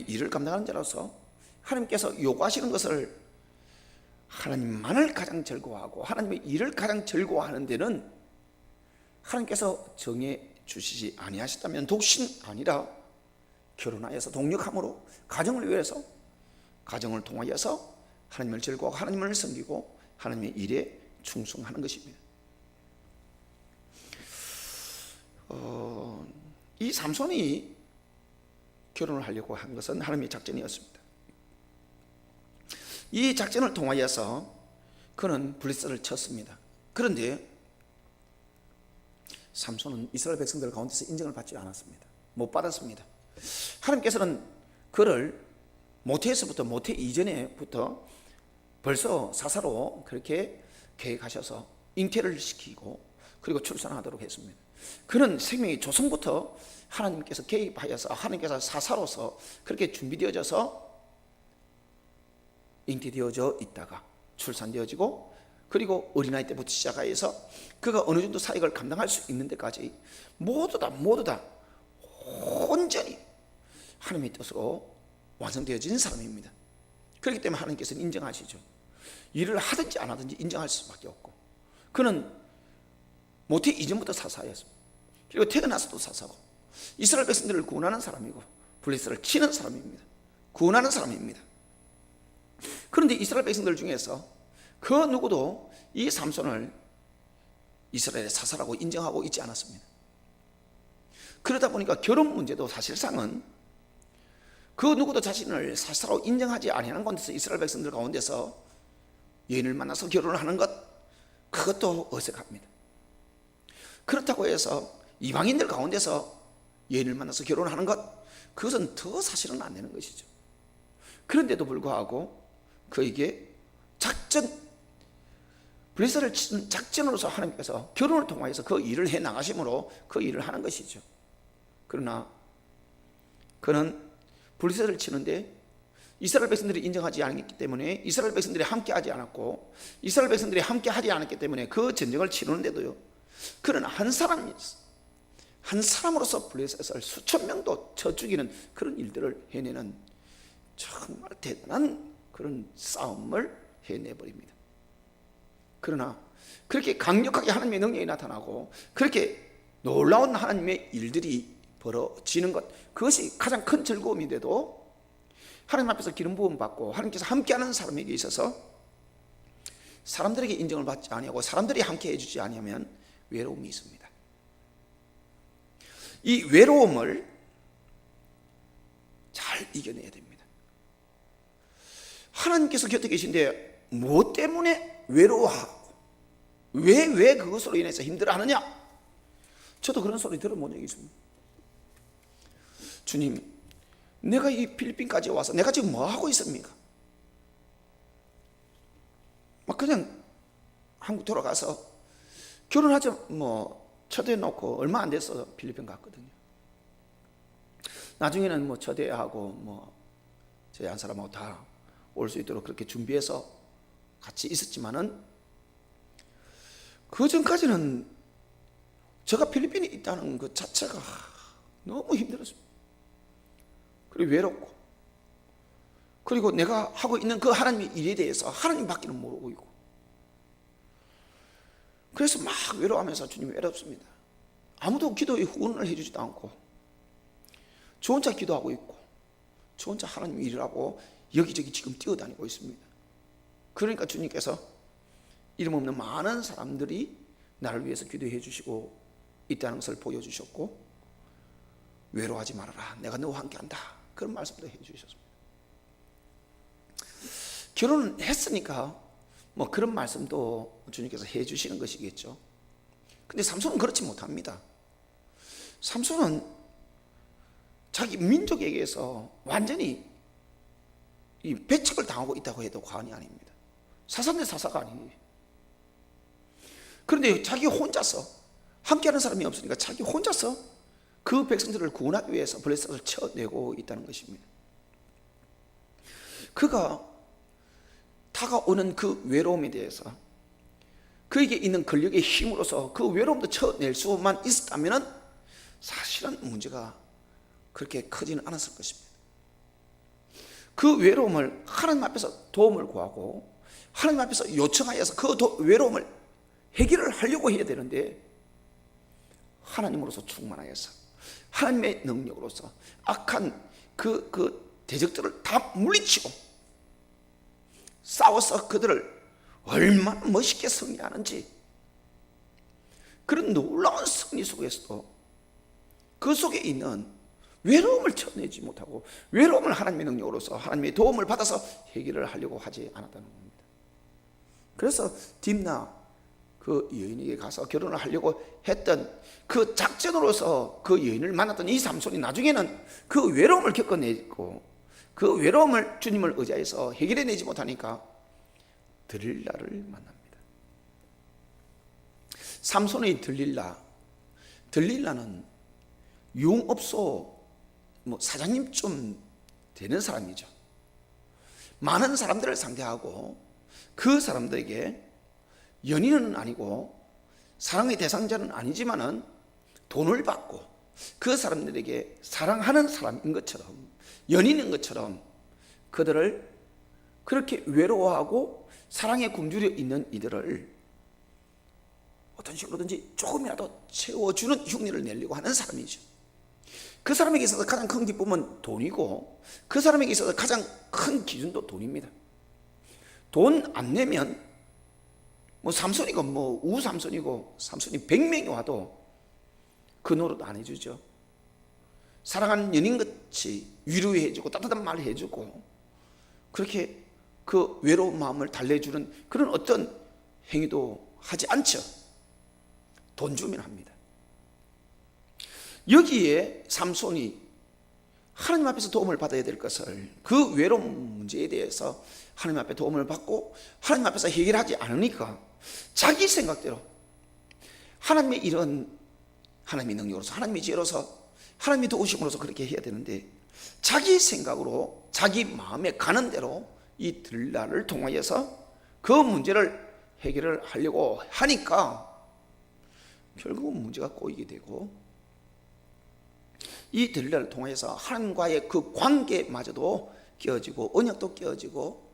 일을 감당하는 자로서 하나님께서 요구하시는 것을 하나님만을 가장 즐거워하고 하나님의 일을 가장 즐거워하는 데는 하나님께서 정해 주시지 아니하셨다면 독신 아니라 결혼하여서 동력함으로 가정을 위해서 가정을 통하여서 하나님을 즐거워하고 하나님을 섬기고 하나님의 일에 충성하는 것입니다. 이 삼손이 결혼을 하려고 한 것은 하나님의 작전이었습니다. 이 작전을 통하여서 그는 블레셋을 쳤습니다. 그런데 삼손은 이스라엘 백성들 가운데서 인정을 받지 않았습니다. 못 받았습니다. 하나님께서는 그를 모태에서부터 모태 이전에부터 벌써 사사로 그렇게 계획하셔서 잉태를 시키고 그리고 출산하도록 했습니다. 그는 생명이 조성부터 하나님께서 개입하여서 하나님께서 사사로서 그렇게 준비되어져서 잉태되어져 있다가 출산되어지고, 그리고 어린아이 때부터 시작하여서 그가 어느 정도 사역을 감당할 수 있는 데까지 모두 다 온전히 하나님의 뜻으로 완성되어진 사람입니다. 그렇기 때문에 하나님께서는 인정하시죠. 일을 하든지 안 하든지 인정할 수밖에 없고, 그는 모태 이전부터 사사였습니다. 그리고 태어나서도 사사고, 이스라엘 백성들을 구원하는 사람이고 블레셋을 치는 사람입니다. 구원하는 사람입니다. 그런데 이스라엘 백성들 중에서 그 누구도 이 삼손을 이스라엘의 사사라고 인정하고 있지 않았습니다. 그러다 보니까 결혼 문제도 사실상은 그 누구도 자신을 사사로 인정하지 아니하는 가운데서 이스라엘 백성들 가운데서 여인을 만나서 결혼을 하는 것, 그것도 어색합니다. 그렇다고 해서 이방인들 가운데서 여인을 만나서 결혼하는 것, 그것은 더 사실은 안 되는 것이죠. 그런데도 불구하고 그에게 블레셋을 치는 작전으로서 하나님께서 결혼을 통하여서 그 일을 해 나가심으로 그 일을 하는 것이죠. 그러나 그는 블레셋을 치는데 이스라엘 백성들이 인정하지 않았기 때문에, 이스라엘 백성들이 함께 하지 않았고, 이스라엘 백성들이 함께 하지 않았기 때문에 그 전쟁을 치르는데도요, 그는 한 사람으로서 블레셋을 수천 명도 쳐 죽이는 그런 일들을 해내는 정말 대단한 그런 싸움을 해내버립니다. 그러나 그렇게 강력하게 하나님의 능력이 나타나고 그렇게 놀라운 하나님의 일들이 벌어지는 것, 그것이 가장 큰 즐거움인데도 하나님 앞에서 기름 부음 받고 하나님께서 함께하는 사람에게 있어서 사람들에게 인정을 받지 아니하고 사람들이 함께 해주지 아니하면 외로움이 있습니다. 이 외로움을 잘 이겨내야 됩니다. 하나님께서 곁에 계신데 무엇 때문에 외로워하고 왜 그것으로 인해서 힘들어하느냐? 저도 그런 소리 들어본 적이 있습니다. 주님, 내가 이 필리핀까지 와서 내가 지금 뭐 하고 있습니까? 막 그냥 한국 돌아가서 결혼하자 초대해놓고 얼마 안 돼서 필리핀 갔거든요. 나중에는 초대하고 저희 한 사람하고 다 올 수 있도록 그렇게 준비해서 같이 있었지만은 그 전까지는 제가 필리핀에 있다는 것 자체가 너무 힘들었습니다. 그리고 외롭고, 그리고 내가 하고 있는 그 하나님의 일에 대해서 하나님밖에는 모르고 있고, 그래서 막 외로워하면서 주님 외롭습니다. 아무도 기도에 후원을 해주지도 않고 저 혼자 기도하고 있고 저 혼자 하나님 일을 하고 여기저기 지금 뛰어다니고 있습니다. 그러니까 주님께서 이름 없는 많은 사람들이 나를 위해서 기도해 주시고 있다는 것을 보여주셨고, 외로워하지 말아라, 내가 너와 함께한다, 그런 말씀도 해주셨습니다. 결혼을 했으니까 그런 말씀도 주님께서 해주시는 것이겠죠. 근데 삼손은 그렇지 못합니다. 삼손은 자기 민족에게서 완전히 이 배척을 당하고 있다고 해도 과언이 아닙니다. 사사인데 사사가 아니에요. 그런데 자기 혼자서, 함께하는 사람이 없으니까 자기 혼자서 그 백성들을 구원하기 위해서 블레셋을 쳐내고 있다는 것입니다. 그가 다가오는 그 외로움에 대해서 그에게 있는 권력의 힘으로서 그 외로움도 쳐낼 수만 있었다면 사실은 문제가 그렇게 크지는 않았을 것입니다. 그 외로움을 하나님 앞에서 도움을 구하고 하나님 앞에서 요청하여서 그 외로움을 해결을 하려고 해야 되는데, 하나님으로서 충만하여서 하나님의 능력으로서 악한 그 대적들을 다 물리치고 싸워서 그들을 얼마나 멋있게 승리하는지, 그런 놀라운 승리 속에서도 그 속에 있는 외로움을 쳐내지 못하고 외로움을 하나님의 능력으로서 하나님의 도움을 받아서 해결을 하려고 하지 않았다는 겁니다. 그래서 딥나 그 여인에게 가서 결혼을 하려고 했던 그 작전으로서 그 여인을 만났던 이 삼손이 나중에는 그 외로움을 겪어내고 그 외로움을 주님을 의지해서 해결해내지 못하니까 들릴라를 만납니다. 삼손의 들릴라, 들릴라는 유흥업소 사장님 좀 되는 사람이죠. 많은 사람들을 상대하고 그 사람들에게 연인은 아니고 사랑의 대상자는 아니지만은 돈을 받고 그 사람들에게 사랑하는 사람인 것처럼, 연인인 것처럼 그들을 그렇게 외로워하고 사랑에 굶주려 있는 이들을 어떤 식으로든지 조금이라도 채워주는 흉내를 내려고 하는 사람이죠. 그 사람에게 있어서 가장 큰 기쁨은 돈이고 그 사람에게 있어서 가장 큰 기준도 돈입니다. 돈 안 내면 삼손이고 우삼손이고 삼손이 100명이 와도 그 노릇 안 해주죠. 사랑하는 연인같이 위로해주고 따뜻한 말 해주고 그렇게 그 외로운 마음을 달래주는 그런 어떤 행위도 하지 않죠. 돈 주면 합니다. 여기에 삼손이 하나님 앞에서 도움을 받아야 될 것을, 그 외로운 문제에 대해서 하나님 앞에 도움을 받고 하나님 앞에서 해결하지 않으니까 자기 생각대로 하나님의 일은 하나님의 능력으로서, 하나님의 지혜로서, 하나님의 도우심으로서 그렇게 해야 되는데 자기 생각으로 자기 마음에 가는 대로 이 들라를 통하여서 그 문제를 해결을 하려고 하니까 결국은 문제가 꼬이게 되고 이 들라를 통해서 하나님과의 그 관계마저도 깨어지고 언약도 깨어지고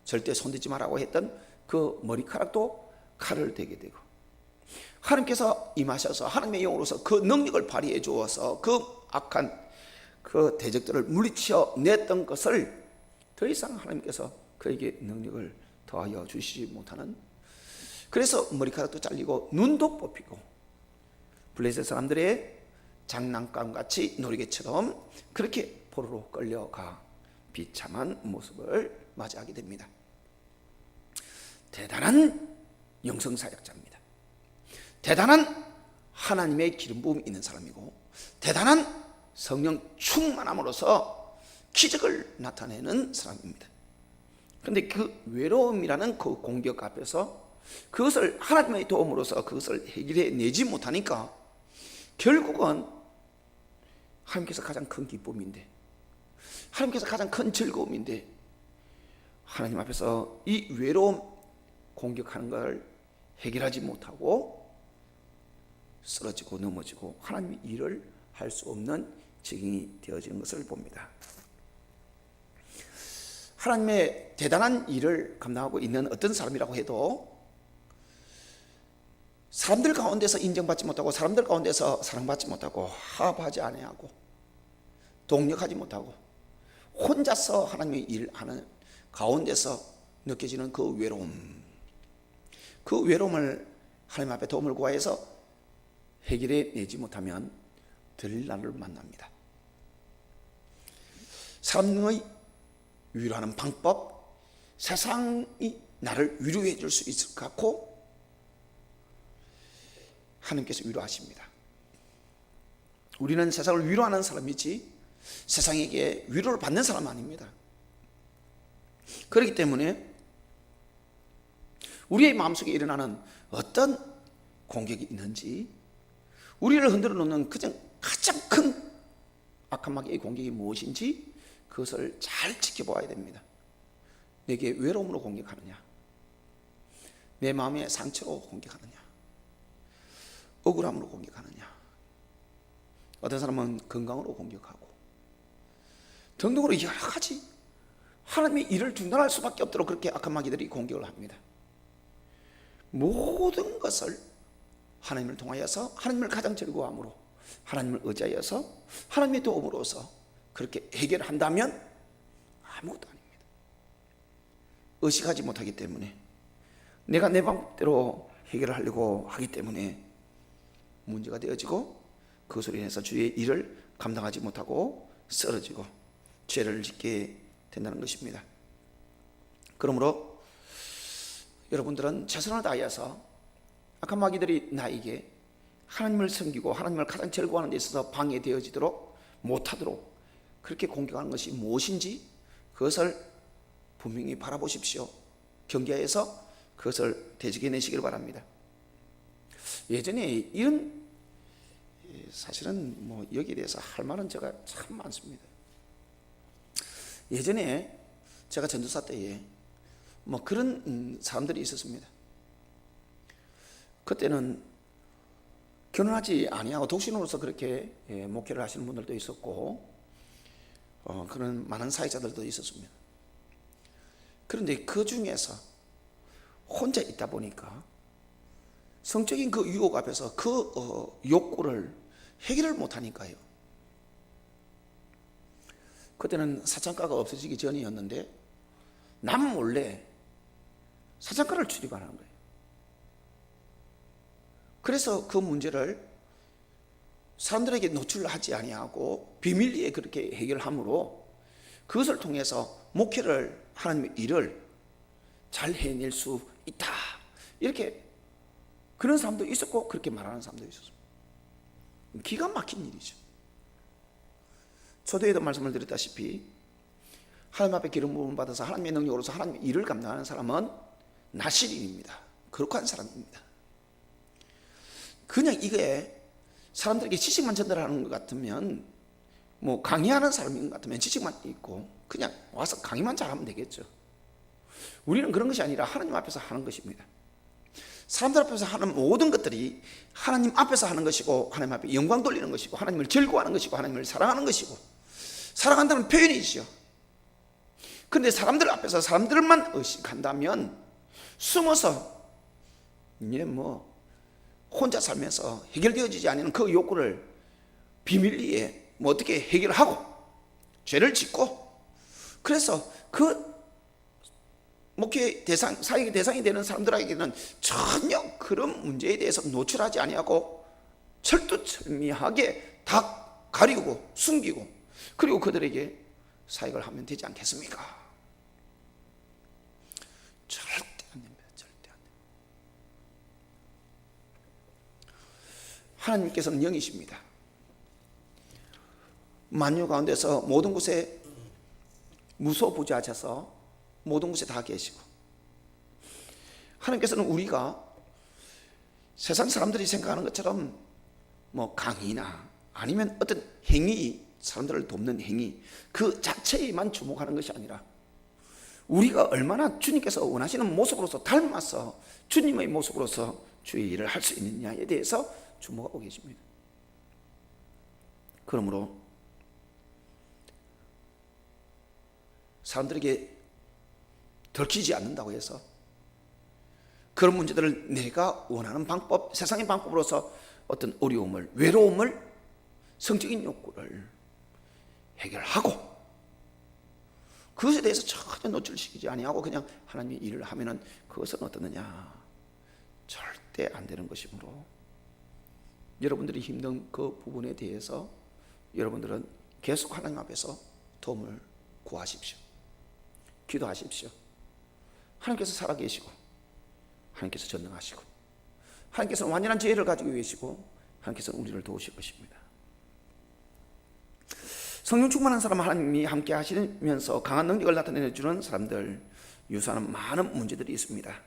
절대 손대지 말라고 했던 그 머리카락도 칼을 대게 되고 하나님께서 임하셔서 하나님의 영으로서 그 능력을 발휘해 주어서 그 악한 그 대적들을 물리쳐 냈던 것을 더 이상 하나님께서 그에게 능력을 더하여 주시지 못하는, 그래서 머리카락도 잘리고 눈도 뽑히고 블레셋 사람들의 장난감같이 놀이개처럼 그렇게 포로로 끌려가 비참한 모습을 맞이하게 됩니다. 대단한 영성사역자입니다. 대단한 하나님의 기름 부음이 있는 사람이고 대단한 성령 충만함으로써 기적을 나타내는 사람입니다. 그런데 그 외로움이라는 그 공격 앞에서 그것을 하나님의 도움으로서 그것을 해결해 내지 못하니까 결국은 하나님께서 가장 큰 기쁨인데, 하나님께서 가장 큰 즐거움인데 하나님 앞에서 이 외로움 공격하는 걸 해결하지 못하고 쓰러지고 넘어지고 하나님의 일을 할 수 없는 지경이 되어지는 것을 봅니다. 하나님의 대단한 일을 감당하고 있는 어떤 사람이라고 해도 사람들 가운데서 인정받지 못하고 사람들 가운데서 사랑받지 못하고 화합하지 아니하고 동력하지 못하고 혼자서 하나님의 일을 하는 가운데서 느껴지는 그 외로움, 그 외로움을 하나님 앞에 도움을 구하여서 해결해 내지 못하면 들릴라를 만납니다. 사람의 위로하는 방법, 세상이 나를 위로해 줄 수 있을 것 같고 하나님께서 위로하십니다. 우리는 세상을 위로하는 사람이지 세상에게 위로를 받는 사람은 아닙니다. 그렇기 때문에 우리의 마음속에 일어나는 어떤 공격이 있는지, 우리를 흔들어 놓는 가장 큰 악한 마귀의 공격이 무엇인지 그것을 잘 지켜봐야 됩니다. 내게 외로움으로 공격하느냐, 내 마음의 상처로 공격하느냐, 억울함으로 공격하느냐, 어떤 사람은 건강으로 공격하고 등등으로 여러 가지 하나님의 일을 중단할 수밖에 없도록 그렇게 악한 마귀들이 공격을 합니다. 모든 것을 하나님을 통하여서 하나님을 가장 즐거워함으로 하나님을 의지하여서 하나님의 도움으로서 그렇게 해결한다면 아무것도 아닙니다. 의식하지 못하기 때문에, 내가 내 방법대로 해결을 하려고 하기 때문에 문제가 되어지고 그것으로 인해서 주의 일을 감당하지 못하고 쓰러지고 죄를 짓게 된다는 것입니다. 그러므로 여러분들은 최선을 다하여서 악한 마귀들이 나에게 하나님을 섬기고 하나님을 가장 즐거워하는 데 있어서 방해되어지도록 못하도록 그렇게 공격하는 것이 무엇인지 그것을 분명히 바라보십시오. 경계하여서 그것을 되새겨내시길 바랍니다. 예전에 이런 사실은 뭐 여기에 대해서 할 말은 제가 참 많습니다. 예전에 제가 전도사 때에 뭐 그런 사람들이 있었습니다. 그때는 결혼하지 아니하고 독신으로서 그렇게 목회를 하시는 분들도 있었고 그런 많은 사회자들도 있었습니다. 그런데 그 중에서 혼자 있다 보니까 성적인 그 유혹 앞에서 그 욕구를 해결을 못하니까요. 그때는 사창가가 없어지기 전이었는데 남 몰래 사창가를 출입하는 거예요. 그래서 그 문제를 사람들에게 노출하지 아니하고 비밀리에 그렇게 해결함으로 그것을 통해서 목회를 하나님의 일을 잘 해낼 수 있다. 이렇게 그런 사람도 있었고 그렇게 말하는 사람도 있었습니다. 기가 막힌 일이죠. 초대에도 말씀을 드렸다시피 하나님 앞에 기름 부음을 받아서 하나님의 능력으로서 하나님의 일을 감당하는 사람은 나실인입니다. 거룩한 사람입니다. 그냥 이게 사람들에게 지식만 전달하는 것 같으면 뭐 강의하는 사람인 것 같으면 지식만 있고 그냥 와서 강의만 잘하면 되겠죠. 우리는 그런 것이 아니라 하나님 앞에서 하는 것입니다. 사람들 앞에서 하는 모든 것들이 하나님 앞에서 하는 것이고 하나님 앞에 영광 돌리는 것이고 하나님을 즐거워하는 것이고 하나님을 사랑하는 것이고 사랑한다는 표현이죠. 그런데 사람들 앞에서 사람들만 의식한다면 숨어서 이제 뭐 혼자 살면서 해결되어지지 않는 그 욕구를 비밀리에 뭐 어떻게 해결하고 죄를 짓고 그래서 그 목회 대상, 사역의 대상이 되는 사람들에게는 전혀 그런 문제에 대해서 노출하지 아니하고 철두철미하게 다 가리고 숨기고 그리고 그들에게 사역을 하면 되지 않겠습니까? 절대 안 됩니다. 절대 안 됩니다. 하나님께서는 영이십니다. 만유 가운데서 모든 곳에 무소부지하셔서 모든 곳에 다 계시고 하나님께서는 우리가 세상 사람들이 생각하는 것처럼 뭐 강의나 아니면 어떤 행위, 사람들을 돕는 행위 그 자체에만 주목하는 것이 아니라 우리가 얼마나 주님께서 원하시는 모습으로서 닮아서 주님의 모습으로서 주의 일을 할 수 있느냐에 대해서 주목하고 계십니다. 그러므로 사람들에게 들키지 않는다고 해서 그런 문제들을 내가 원하는 방법, 세상의 방법으로서 어떤 어려움을, 외로움을, 성적인 욕구를 해결하고 그것에 대해서 전혀 노출시키지 아니하고 그냥 하나님의 일을 하면은 그것은 어떠느냐? 절대 안 되는 것이므로 여러분들이 힘든 그 부분에 대해서 여러분들은 계속 하나님 앞에서 도움을 구하십시오. 기도하십시오. 하나님께서 살아계시고 하나님께서 전능하시고 하나님께서는 완전한 지혜를 가지고 계시고 하나님께서는 우리를 도우실 것입니다. 성령 충만한 사람 하나님이 함께 하시면서 강한 능력을 나타내주는 사람들 유사하는 많은 문제들이 있습니다.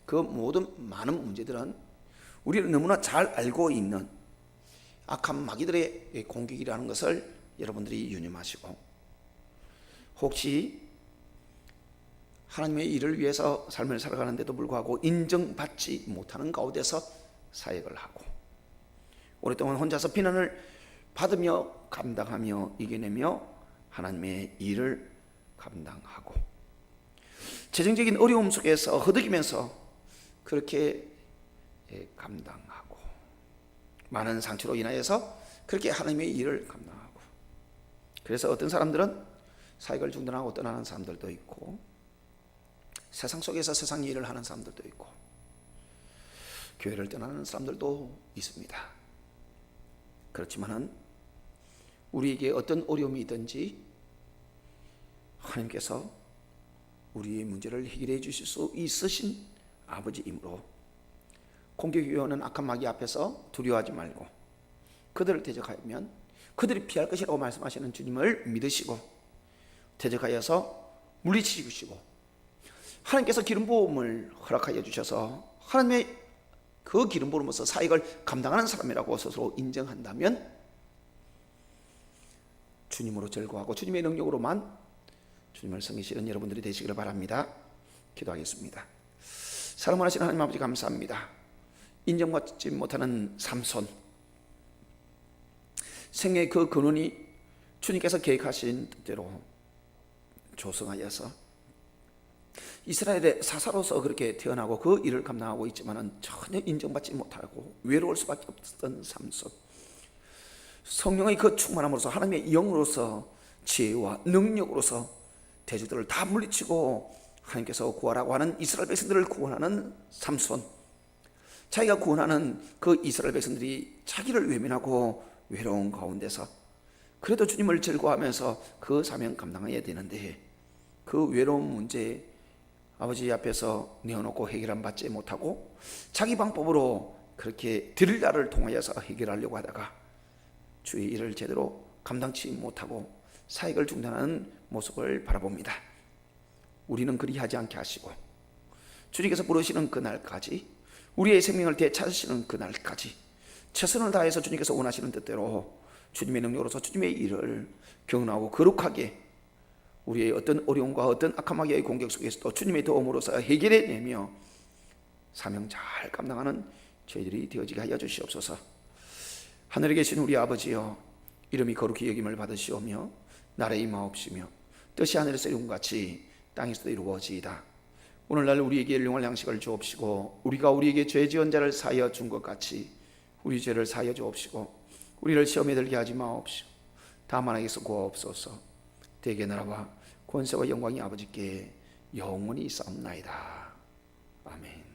그 모든 많은 문제들은 우리는 너무나 잘 알고 있는 악한 마귀들의 공격이라는 것을 여러분들이 유념하시고 혹시 하나님의 일을 위해서 삶을 살아가는데도 불구하고 인정받지 못하는 가운데서 사역을 하고 오랫동안 혼자서 비난을 받으며 감당하며 이겨내며 하나님의 일을 감당하고 재정적인 어려움 속에서 허덕이면서 그렇게 감당하고 많은 상처로 인하여서 그렇게 하나님의 일을 감당하고 그래서 어떤 사람들은 사역을 중단하고 떠나는 사람들도 있고 세상 속에서 세상 일을 하는 사람들도 있고 교회를 떠나는 사람들도 있습니다. 그렇지만은 우리에게 어떤 어려움이 있든지 하나님께서 우리의 문제를 해결해 주실 수 있으신 아버지이므로 공격이 오는 악한 마귀 앞에서 두려워하지 말고 그들을 대적하면 그들이 피할 것이라고 말씀하시는 주님을 믿으시고 대적하여서 물리치시고 하나님께서 기름 부음을 허락하여 주셔서 하나님의 그 기름 부음으로써 사역을 감당하는 사람이라고 스스로 인정한다면 주님으로 절거하고 주님의 능력으로만 주님을 섬기시는 여러분들이 되시기를 바랍니다. 기도하겠습니다. 사랑하시는 하나님 아버지, 감사합니다. 인정받지 못하는 삼손, 생애의 그 근원이 주님께서 계획하신 뜻대로 조성하여서 이스라엘의 사사로서 그렇게 태어나고 그 일을 감당하고 있지만은 전혀 인정받지 못하고 외로울 수밖에 없었던 삼손, 성령의 그 충만함으로써 하나님의 영으로서 지혜와 능력으로서 대적들을 다 물리치고 하나님께서 구하라고 하는 이스라엘 백성들을 구원하는 삼손, 자기가 구원하는 그 이스라엘 백성들이 자기를 외면하고 외로운 가운데서 그래도 주님을 즐거워하면서 그 사명 감당해야 되는데 그 외로운 문제 아버지 앞에서 내어놓고 해결은 받지 못하고 자기 방법으로 그렇게 드릴라를 통하여서 해결하려고 하다가 주의 일을 제대로 감당치 못하고 사역을 중단하는 모습을 바라봅니다. 우리는 그리 하지 않게 하시고 주님께서 부르시는 그날까지, 우리의 생명을 되찾으시는 그날까지 최선을 다해서 주님께서 원하시는 뜻대로 주님의 능력으로서 주님의 일을 경건하고 거룩하게 우리의 어떤 어려움과 어떤 악한 마귀의 공격 속에서도 주님의 도움으로서 해결해내며 사명 잘 감당하는 저희들이 되어지게 하여 주시옵소서. 하늘에 계신 우리 아버지여, 이름이 거룩히 여김을 받으시오며 나라의 임하옵시며 뜻이 하늘에서 이룬같이 땅에서도 이루어지이다. 오늘날 우리에게 일용할 양식을 주옵시고 우리가 우리에게 죄 지은 자를 사하여 준 것 같이 우리 죄를 사하여 주옵시고 우리를 시험에 들게 하지 마옵시고 다만 악에서 구하옵소서. 대개 나라와 권세와 영광이 아버지께 영원히 있사옵나이다. 아멘.